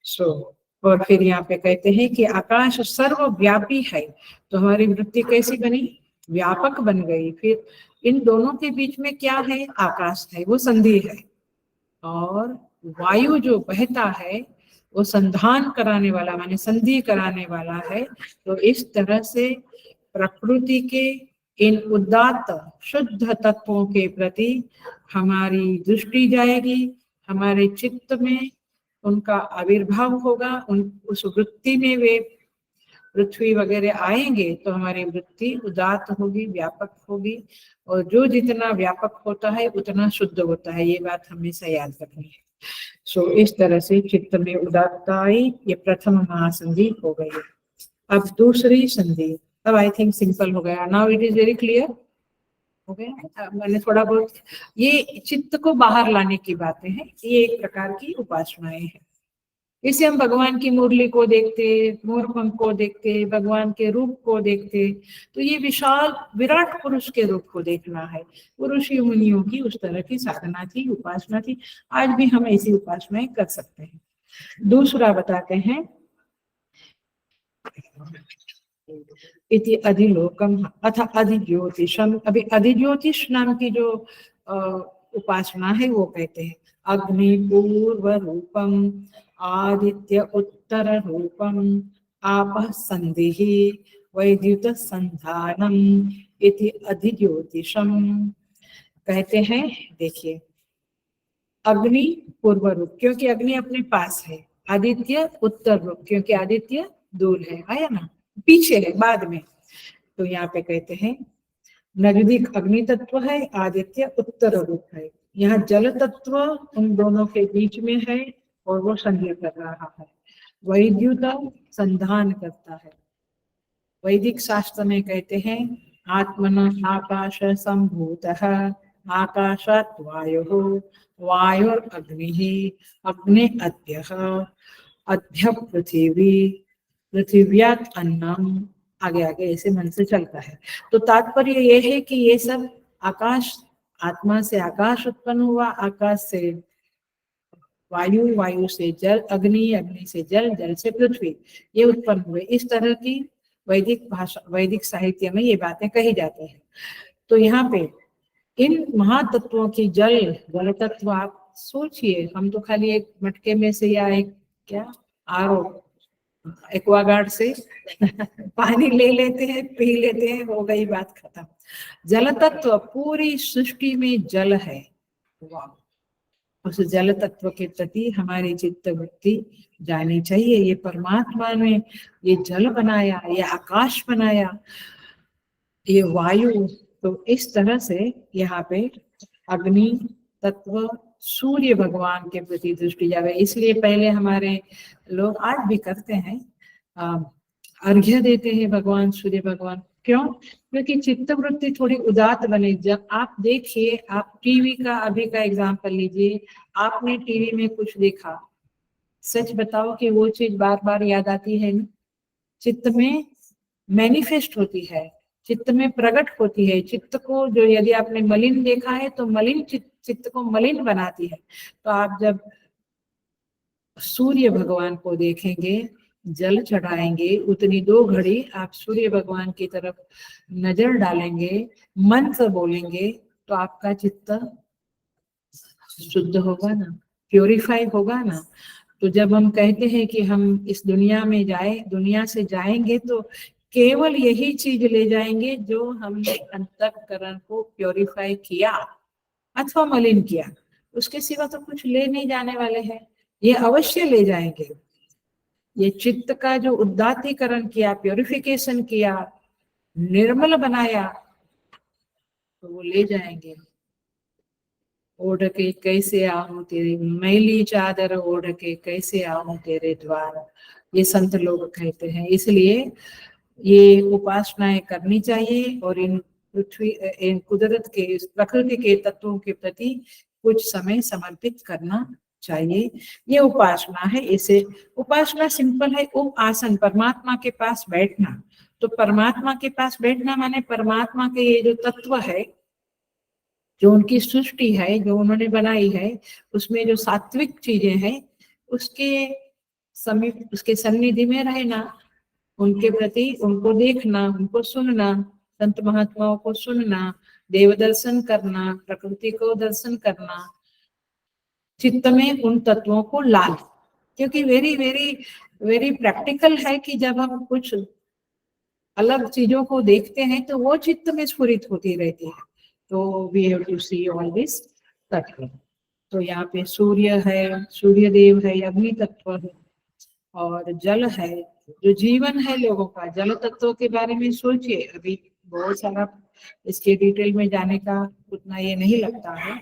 सो और फिर यहाँ पे कहते हैं कि आकाश सर्वव्यापी है। तो हमारी वृत्ति कैसी बनी? व्यापक बन गई। फिर इन दोनों के बीच में क्या है? आकाश है, वो संधि है। और वायु जो बहता है वो संधान कराने वाला, माने संधि कराने वाला है। तो इस तरह से प्रकृति के इन उदात्त शुद्ध तत्वों के प्रति हमारी दृष्टि जाएगी, हमारे चित्त में उनका आविर्भाव होगा, उस वृत्ति में वे पृथ्वी वगैरह आएंगे तो हमारी वृत्ति उदात्त होगी, व्यापक होगी। और जो जितना व्यापक होता है उतना शुद्ध होता है, ये बात हमेशा याद रखनी है। सो इस तरह से चित्त में उदात्तता आई, ये प्रथम महासंधि हो गई। अब दूसरी संधि, अब आई थिंक सिंपल हो गया। Now it is very clear हो गया। मैंने थोड़ा बहुत ये चित्त को बाहर लाने की बातें हैं, ये एक प्रकार की उपासनाएं हैं। इसे हम भगवान की मुरली को देखते, मोरपंख को देखते, भगवान के रूप को देखते, तो ये विशाल विराट पुरुष के रूप को देखना है। ऋषि मुनियों की उस तरह की साधना थी, उपासना थी। आज भी हम ऐसी उपासनाएं कर सकते हैं। दूसरा बताते हैं इति अधिलोकम अथ अधिज्योतिषम। अभी अधिज्योतिष नाम की जो उपासना है वो कहते हैं अग्नि पूर्व रूपम आदित्य उत्तर रूपम आपः संधिः वैद्युत संधानम इति अधिज्योतिषम। कहते हैं देखिए, अग्नि पूर्व रूप क्योंकि अग्नि अपने पास है, आदित्य उत्तर रूप क्योंकि आदित्य दूर है, आया ना, पीछे है, बाद में। तो यहाँ पे कहते हैं नजदीक अग्नि तत्व है, आदित्य उत्तर रूप है। यहाँ जल तत्व उन दोनों के बीच में है और वो संधि कर रहा है। वैद्युत संधान करता है। वैदिक शास्त्र में कहते हैं आत्मन आकाश संभूतः आकाशात् वायुः वायुर्अग्निः अग्ने अद्यः अद्य पृथिवी, पृथिव्यात अन्नम, आगे आगे ऐसे मन से चलता है। तो तात्पर्य ये है कि ये सब आकाश, आत्मा से आकाश उत्पन्न हुआ, आकाश से वायु, वायु से जल, अग्नि, अग्नि से जल, जल से पृथ्वी, ये उत्पन्न हुए। इस तरह की वैदिक भाषा, वैदिक साहित्य में ये बातें कही जाती हैं। तो यहाँ पे इन महातत्वों की जल, जल तत्व, आप सोचिए, हम तो खाली एक मटके में से या एक क्या आरओ, एक्वागार्ड से पानी ले लेते हैं, पी लेते हैं, हो गई बात खत्म। जल तत्व, पूरी सृष्टि में जल है। वाह, उस जल तत्व के प्रति हमारी चित्त वृत्ति जानी चाहिए। ये परमात्मा ने ये जल बनाया, ये आकाश बनाया, ये वायु, तो इस तरह से यहाँ पे अग्नि तत्व, सूर्य भगवान के प्रति दृष्टि जावे। इसलिए पहले हमारे लोग आज भी करते हैं, अर्घ्य देते हैं भगवान सूर्य भगवान। क्यों? क्योंकि चित्त वृत्ति थोड़ी उदात बने। जब आप देखिए, आप टीवी का अभी का एग्जाम्पल लीजिए, आपने टीवी में कुछ देखा, सच बताओ कि वो चीज बार बार याद आती है ना? चित्त में मैनिफेस्ट होती है, चित्त में प्रकट होती है। चित्त को जो, यदि आपने मलिन देखा है तो मलिन चित्त को मलिन बनाती है। तो आप जब सूर्य भगवान को देखेंगे, जल चढ़ाएंगे, उतनी 2 घड़ी आप सूर्य भगवान की तरफ नजर डालेंगे, मंत्र बोलेंगे, तो आपका चित्त शुद्ध होगा ना, प्योरीफाई होगा ना। तो जब हम कहते हैं कि हम इस दुनिया में जाए, दुनिया से जाएंगे तो केवल यही चीज ले जाएंगे जो हमने अंतःकरण को प्योरीफाई किया अथवा मलिन किया, उसके सिवा तो कुछ ले नहीं जाने वाले हैं। ये अवश्य ले जाएंगे। ये चित्त का जो उदात्तीकरण किया, प्योरिफिकेशन किया, निर्मल बनाया, तो वो ले जाएंगे। ओढ़ के कैसे आऊं तेरी मैली चादर, ओढ़ के कैसे आऊं तेरे द्वार, ये संत लोग कहते हैं। इसलिए ये उपासनाएं करनी चाहिए और इन पृथ्वी, इन कुदरत के, इस प्रकृति के तत्वों के प्रति कुछ समय समर्पित करना चाहिए। ये उपासना है। इसे उपासना सिंपल है, उप आसन, परमात्मा के पास बैठना। तो परमात्मा के पास बैठना माने परमात्मा के ये जो तत्व है, जो उनकी सृष्टि है, जो उन्होंने बनाई है, उसमें जो सात्विक चीजें हैं, उसके समीप, उसके सन्निधि में रहना, उनके प्रति, उनको देखना, उनको सुनना, संत महात्माओं को सुनना, देव दर्शन करना, प्रकृति को दर्शन करना, चित्त में उन तत्वों को लाना। क्योंकि वेरी वेरी वेरी प्रैक्टिकल है कि जब हम कुछ अलग चीजों को देखते हैं तो वो चित्त में स्फुरित होती रहती है। तो we have to see all this तत्व। तो यहाँ पे सूर्य है, सूर्य देव है, अग्नि तत्व है, और जल है, जो जीवन है लोगों का। जल तत्वों के बारे में सोचिए, अभी बहुत सारा इसके डिटेल में जाने का उतना ये नहीं लगता है,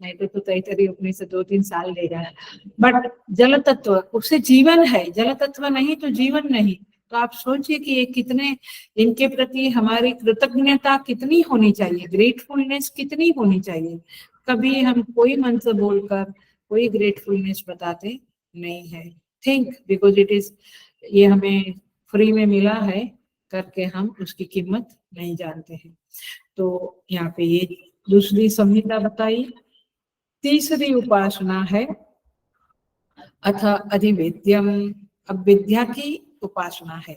नहीं तो तैतरी उपनिषद 2-3 साल ले जाए। बट जल तत्व, उससे जीवन है, जल तत्व नहीं तो जीवन नहीं। तो आप सोचिए कि ये कितने, इनके प्रति हमारी कृतज्ञता कितनी होनी चाहिए, ग्रेटफुलनेस कितनी होनी चाहिए। कभी हम कोई मंत्र बोलकर कोई ग्रेटफुलनेस बताते नहीं है। थिंक, बिकॉज इट इज, ये हमें फ्री में मिला है करके हम उसकी कीमत नहीं जानते हैं। तो यहाँ पे ये दूसरी संहिता बताई। तीसरी उपासना है अथ अधिवेद्यम। अब विद्या की उपासना है।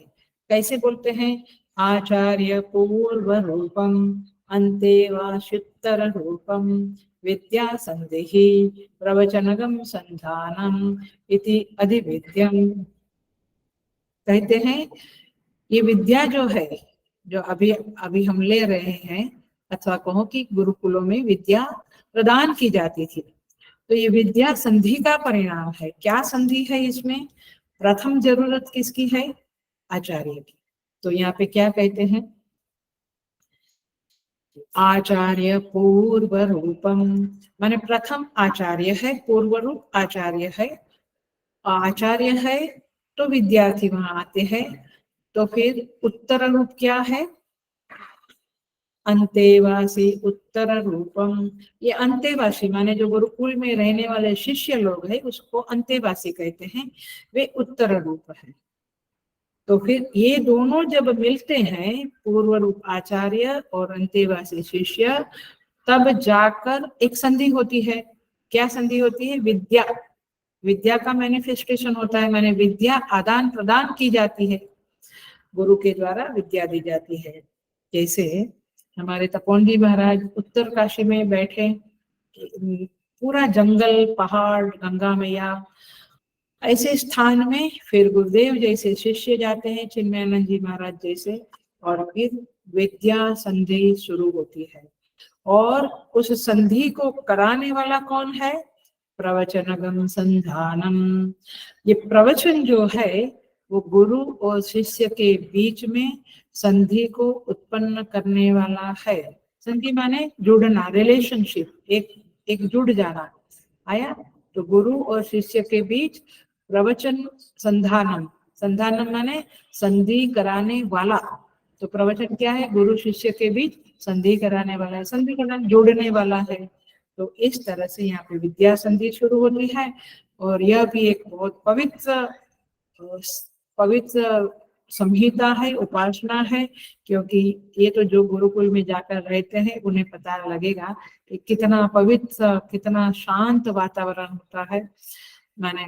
कैसे बोलते हैं? आचार्य पूर्व रूपम अंतेवाशुत्तर रूपम विद्या संदेहि प्रवचनगम संधानम इति अधिवेद्यम। कहते हैं ये विद्या जो है, जो अभी अभी हम ले रहे हैं, अथवा कहो कि गुरुकुलों में विद्या प्रदान की जाती थी, तो ये विद्या संधि का परिणाम है। क्या संधि है इसमें? प्रथम जरूरत किसकी है? आचार्य की। तो यहाँ पे क्या कहते हैं? आचार्य पूर्व रूपम, माने प्रथम आचार्य है, पूर्व रूप आचार्य है। आचार्य है तो विद्यार्थी वहां आते हैं। तो फिर उत्तर रूप क्या है? अंतेवासी उत्तर रूपम। ये अंतेवासी माने जो गुरुकुल में रहने वाले शिष्य लोग हैं उसको अंतेवासी कहते हैं, वे उत्तर रूप है। तो फिर ये दोनों जब मिलते हैं, पूर्व रूप आचार्य और अंतेवासी शिष्य, तब जाकर एक संधि होती है। क्या संधि होती है? विद्या। विद्या का मैनिफेस्टेशन होता है, माने विद्या आदान प्रदान की जाती है, गुरु के द्वारा विद्या दी जाती है। जैसे हमारे तपोवन जी महाराज उत्तर काशी में बैठे, पूरा जंगल, पहाड़, गंगा मैया, ऐसे स्थान में फिर गुरुदेव जैसे शिष्य जाते हैं, चिन्मयानंद जी महाराज जैसे, और फिर विद्या संधि शुरू होती है। और उस संधि को कराने वाला कौन है? प्रवचनगम संधानम। ये प्रवचन जो है वो गुरु और शिष्य के बीच में संधि को उत्पन्न करने वाला है। संधि माने जुड़ना, रिलेशनशिप, एक जुड़ जाना। आया? तो गुरु और शिष्य के बीच प्रवचन संधानम। संधानम माने संधि कराने वाला। तो प्रवचन क्या है? गुरु शिष्य के बीच संधि कराने वाला है, संधि कराने, जोड़ने वाला है। तो इस तरह से यहाँ पे विद्या संधि शुरू होती है। और यह भी एक बहुत पवित्र संहिता है, उपासना है, क्योंकि ये तो जो गुरुकुल में जाकर रहते हैं उन्हें पता लगेगा कि कितना पवित्र, कितना शांत वातावरण होता है। माने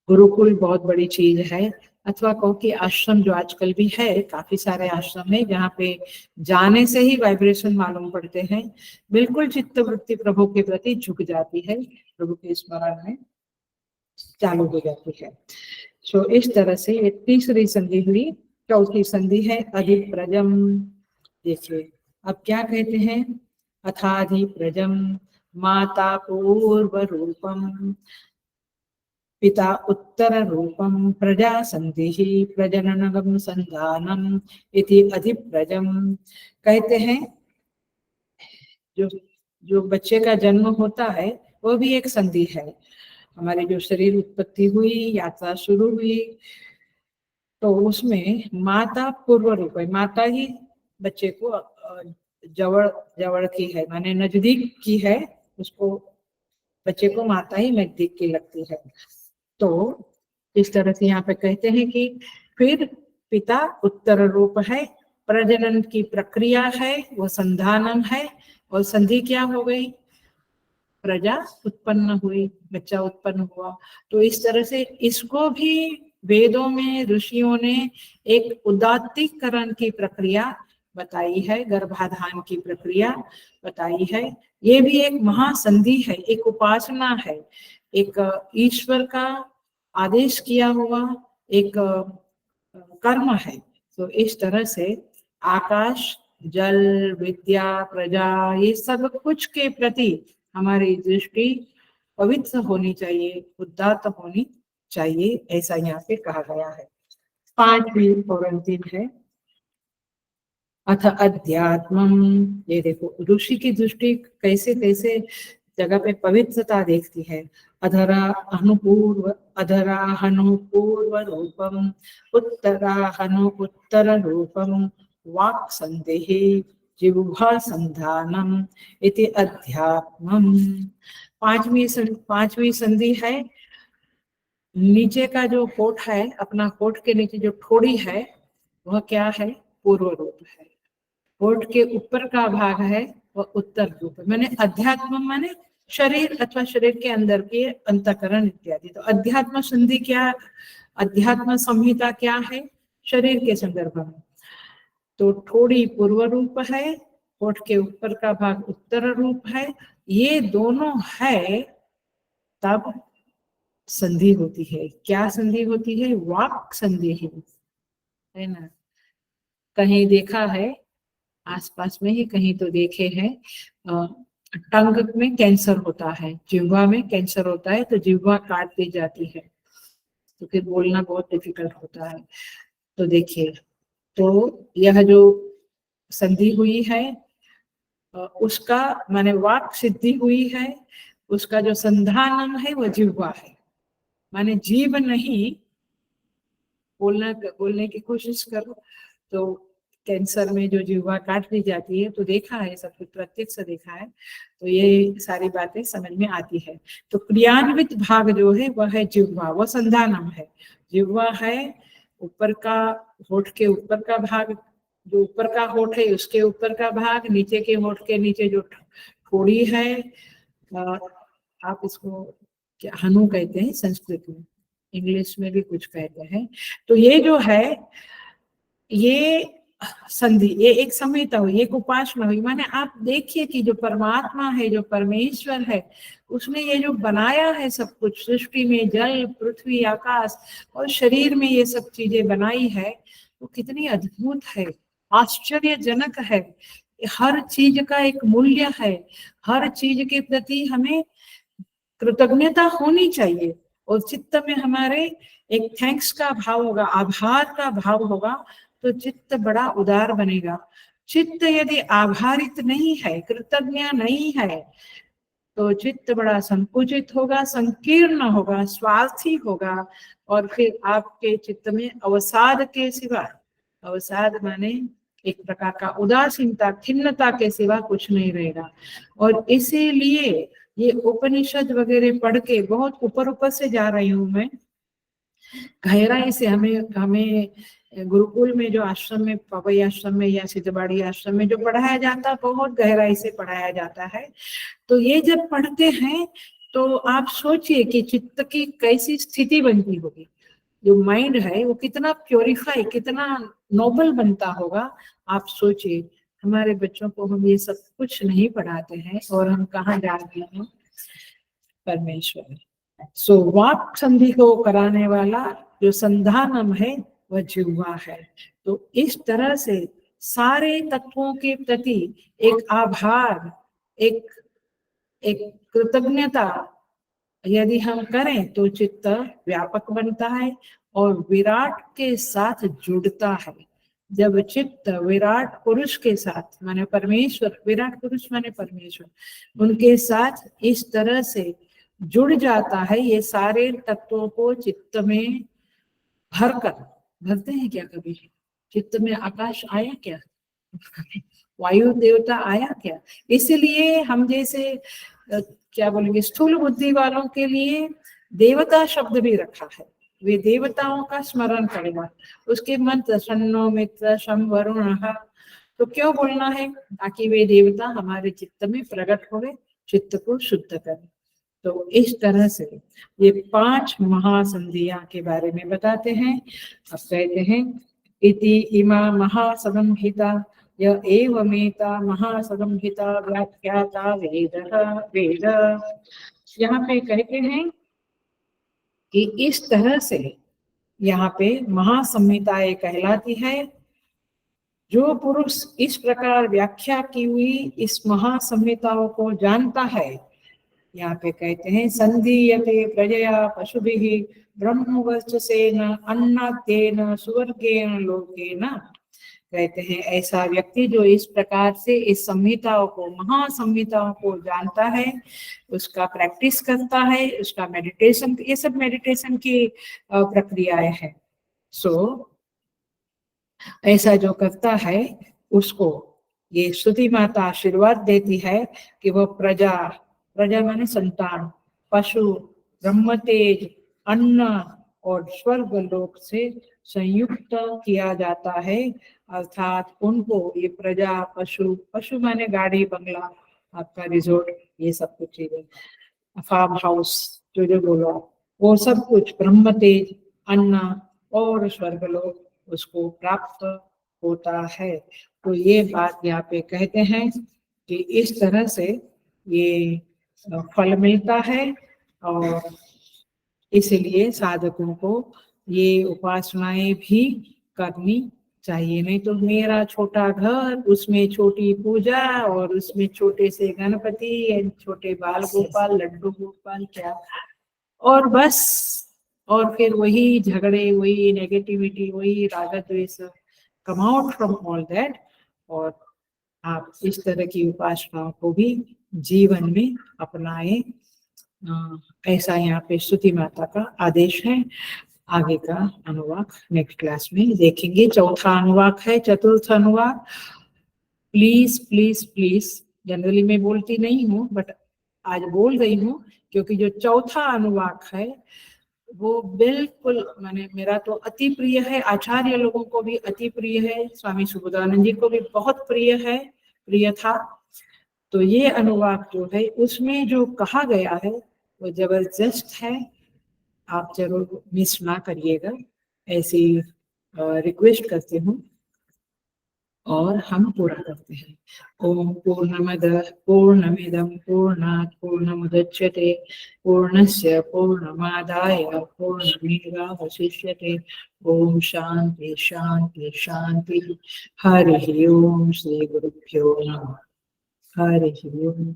गुरुकुल बहुत बड़ी चीज है। अथवा कहो कि आश्रम जो आजकल भी है, काफी सारे आश्रम है जहाँ पे जाने से ही वाइब्रेशन मालूम पड़ते हैं, बिल्कुल चित्त वृत्ति प्रभु के प्रति झुक जाती है, प्रभु के स्मरण में चालू हो जाती है। सो इस तरह से ये तीसरी संधि हुई। चौथी संधि है अधिप्रजम। देखिए अब क्या कहते हैं? अथाधिप्रजम माता पूर्व रूपम पिता उत्तर रूपम प्रजा संधि प्रजननगम संधानम इति अधिप्रजम। कहते हैं जो जो बच्चे का जन्म होता है वो भी एक संधि है। हमारी जो शरीर उत्पत्ति हुई, यात्रा शुरू हुई, तो उसमें माता पूर्व रूप है। माता ही बच्चे को जवड़ जवड़ की है, माने नजदीक की है, उसको बच्चे को माता ही नजदीक की लगती है। तो इस तरह से यहाँ पे कहते हैं कि फिर पिता उत्तर रूप है, प्रजनन की प्रक्रिया है वो संधानम है, और संधि क्या हो गई? प्रजा उत्पन्न हुई, बच्चा उत्पन्न हुआ। तो इस तरह से इसको भी वेदों में ऋषियों ने एक उदात्तीकरण की प्रक्रिया बताई है, गर्भाधान की प्रक्रिया बताई है। ये भी एक महासंधि है, एक उपासना है, एक ईश्वर का आदेश किया हुआ एक कर्म है। तो इस तरह से आकाश, जल, विद्या, प्रजा, ये सब कुछ के प्रति हमारी दृष्टि पवित्र होनी चाहिए, उदात्त होनी चाहिए, ऐसा यहाँ पे कहा गया है। 5वीं और अंतिम है अथ अध्यात्मम। ये देखो ऋषि की दृष्टि कैसे कैसे जगह पे पवित्रता देखती है। अधराहनुपूर्व रूपम उत्तराहनु उत्तर रूपम वाक् संदेहि जिह्वा संधानम इति अध्यात्मम। पांचवी संधि है। नीचे का जो होठ है, अपना होठ के नीचे जो ठोड़ी है वह क्या है? पूर्व रूप है। होठ के ऊपर का भाग है वह उत्तर रूप है। मैंने अध्यात्म माने शरीर अथवा शरीर के अंदर के अंतःकरण इत्यादि। तो अध्यात्म संधि क्या, अध्यात्म संहिता क्या है? शरीर के संदर्भ में। तो ठोड़ी पूर्व रूप है, होठ के ऊपर का भाग उत्तर रूप है। ये दोनों है तब संधि होती है। क्या संधि होती है? वाक् संधि है ना। कहीं देखा है, आसपास में ही कहीं तो देखे हैं, टंग में कैंसर होता है, जिह्वा में कैंसर होता है, तो जिह्वा काट दी जाती है, तो फिर बोलना बहुत डिफिकल्ट होता है। तो देखिए, तो यह जो संधि हुई है उसका माने वाक सिद्धि हुई है, उसका जो संधानम है वो जिह्वा है। माने जीव नहीं, बोलने की कोशिश करो तो कैंसर में जो जिह्वा काट दी जाती है, तो देखा है, सब कुछ प्रत्यक्ष से देखा है, तो ये सारी बातें समझ में आती है। तो क्रियान्वित भाग जो है वह है जिह्वा, वह संधानम है। जिह्वा है ऊपर का, होठ के ऊपर का भाग, जो ऊपर का होठ है उसके ऊपर का भाग, नीचे के होठ के नीचे जो ठोड़ी है, आप इसको क्या हनु कहते हैं संस्कृत में, इंग्लिश में भी कुछ कहते हैं। तो ये जो है ये संधि, ये एक संहिता हुई, एक उपासना हुई। माने आप देखिए कि जो परमात्मा है, जो परमेश्वर है, उसने ये जो बनाया है सब कुछ सृष्टि में, जल, पृथ्वी, आकाश और शरीर में ये सब चीजें बनाई है, वो कितनी अद्भुत है, आश्चर्यजनक है। हर चीज का एक मूल्य है, हर चीज के प्रति हमें कृतज्ञता होनी चाहिए, और चित्त में हमारे एक थैंक्स का भाव होगा, आभार का भाव होगा, तो चित्त बड़ा उदार बनेगा। चित्त यदि आभारित नहीं है, कृतज्ञ नहीं है, तो चित्त बड़ा संकुचित होगा, संकीर्ण होगा, स्वार्थी होगा, और फिर आपके चित्त में अवसाद के सिवा, अवसाद माने एक प्रकार का उदासीनता, खिन्नता के सिवा कुछ नहीं रहेगा। और इसीलिए ये उपनिषद वगैरह पढ़ के बहुत ऊपर ऊपर से जा रही हूँ मैं, गहराई से हमें गुरुकुल में जो आश्रम में, पवई आश्रम में या सिद्धबाड़ी आश्रम में जो पढ़ाया जाता है, बहुत गहराई से पढ़ाया जाता है। तो ये जब पढ़ते हैं तो आप सोचिए कि चित्त की कैसी स्थिति बनती होगी, जो माइंड है वो कितना प्योरीफाई, कितना नोबल बनता होगा। आप सोचिए, हमारे बच्चों को हम ये सब कुछ नहीं पढ़ाते हैं, और हम कहाँ जा रहे हैं, परमेश्वर। सो वाक संधि को कराने वाला जो संधानम है वह जिह्वा है। तो इस तरह से सारे तत्वों के प्रति एक आभार, एक कृतज्ञता यदि हम करें तो चित्त व्यापक बनता है और विराट के साथ जुड़ता है। जब चित्त विराट पुरुष के साथ, माने परमेश्वर, विराट पुरुष माने परमेश्वर, उनके साथ इस तरह से जुड़ जाता है, ये सारे तत्वों को चित्त में भरते हैं क्या कभी? चित्त में आकाश आया क्या? वायु देवता आया क्या? इसलिए हम जैसे क्या बोलेंगे, स्थूल बुद्धि वालों के लिए देवता शब्द भी रखा है, वे देवताओं का स्मरण करेगा। उसके मंत्र शन्नो मित्र शम वरुण, तो क्यों बोलना है? ताकि वे देवता हमारे चित्त में प्रकट होवे, चित्त को शुद्ध करें। तो इस तरह से ये 5 महासंधियां के बारे में बताते हैं। अब कहते हैं इति इमा महासंहिता य एवमेता महासंहिता व्याख्याता वेदः वेद। यहाँ पे कहते हैं कि इस तरह से यहाँ पे महासंहिताएं कहलाती है। जो पुरुष इस प्रकार व्याख्या की हुई इस महासंहिताओं को जानता है, यहाँ पे कहते हैं संधीयते प्रजया पशुभिः ब्रह्मवर्चसेन अन्नाद्येन सुवर्गेण लोकेन। कहते हैं ऐसा व्यक्ति जो इस प्रकार से इस संहिताओं को, महासंहिताओं को जानता है, उसका प्रैक्टिस करता है, उसका मेडिटेशन, ये सब मेडिटेशन की प्रक्रियाएं हैं। सो ऐसा जो करता है उसको ये श्रुति माता आशीर्वाद देती है कि वह प्रजा माने संतान, पशु, ब्रह्म तेज, अन्न और स्वर्ग लोक से संयुक्त किया जाता है। अर्थात उनको ये प्रजा, पशु माने गाड़ी, बंगला, आपका रिजोर्ट, ये सब कुछ चीजें, फार्म हाउस, जो बोलो, वो सब कुछ ब्रह्म तेज, अन्न और स्वर्ग लोक उसको प्राप्त होता है। तो ये बात यहाँ पे कहते हैं कि इस तरह से ये फल मिलता है, और इसलिए साधकों को ये उपासनाएं भी करनी चाहिए। नहीं तो मेरा छोटा घर, उसमें छोटी पूजा और उसमें छोटे से गणपति, छोटे बाल गोपाल, लड्डू गोपाल, क्या, और बस, और फिर वही झगड़े, वही नेगेटिविटी, वही राग द्वेष, come out from all that. और आप इस तरह की उपासनाओं को भी जीवन में अपनाएं, ऐसा यहाँ पे स्तुति माता का आदेश है। आगे का अनुवाक नेक्स्ट क्लास में देखेंगे। चौथा अनुवाक है चतुर्थ अनुवाक। प्लीज प्लीज प्लीज, जनरली मैं बोलती नहीं हूँ बट आज बोल रही हूँ, क्योंकि जो चौथा अनुवाक है वो बिल्कुल माने मेरा तो अति प्रिय है, आचार्य लोगों को भी अति प्रिय है, स्वामी सुबोधानंद जी को भी बहुत प्रिय है, प्रिय था। तो ये अनुवाक जो है उसमें जो कहा गया है वो जबरदस्त है, आप जरूर मिस ना करिएगा, ऐसी रिक्वेस्ट करती हूँ। और हम पूरा करते हैं। ओम पूर्णमदः पूर्णमिदं पूर्णात् पूर्णमुदच्यते पूर्णस्य पूर्णमादाय पूर्णमेवावशिष्यते। ओम शांति शांति शांति। हरि ओम। श्री गुरुभ्यो नमः। हरि ओम।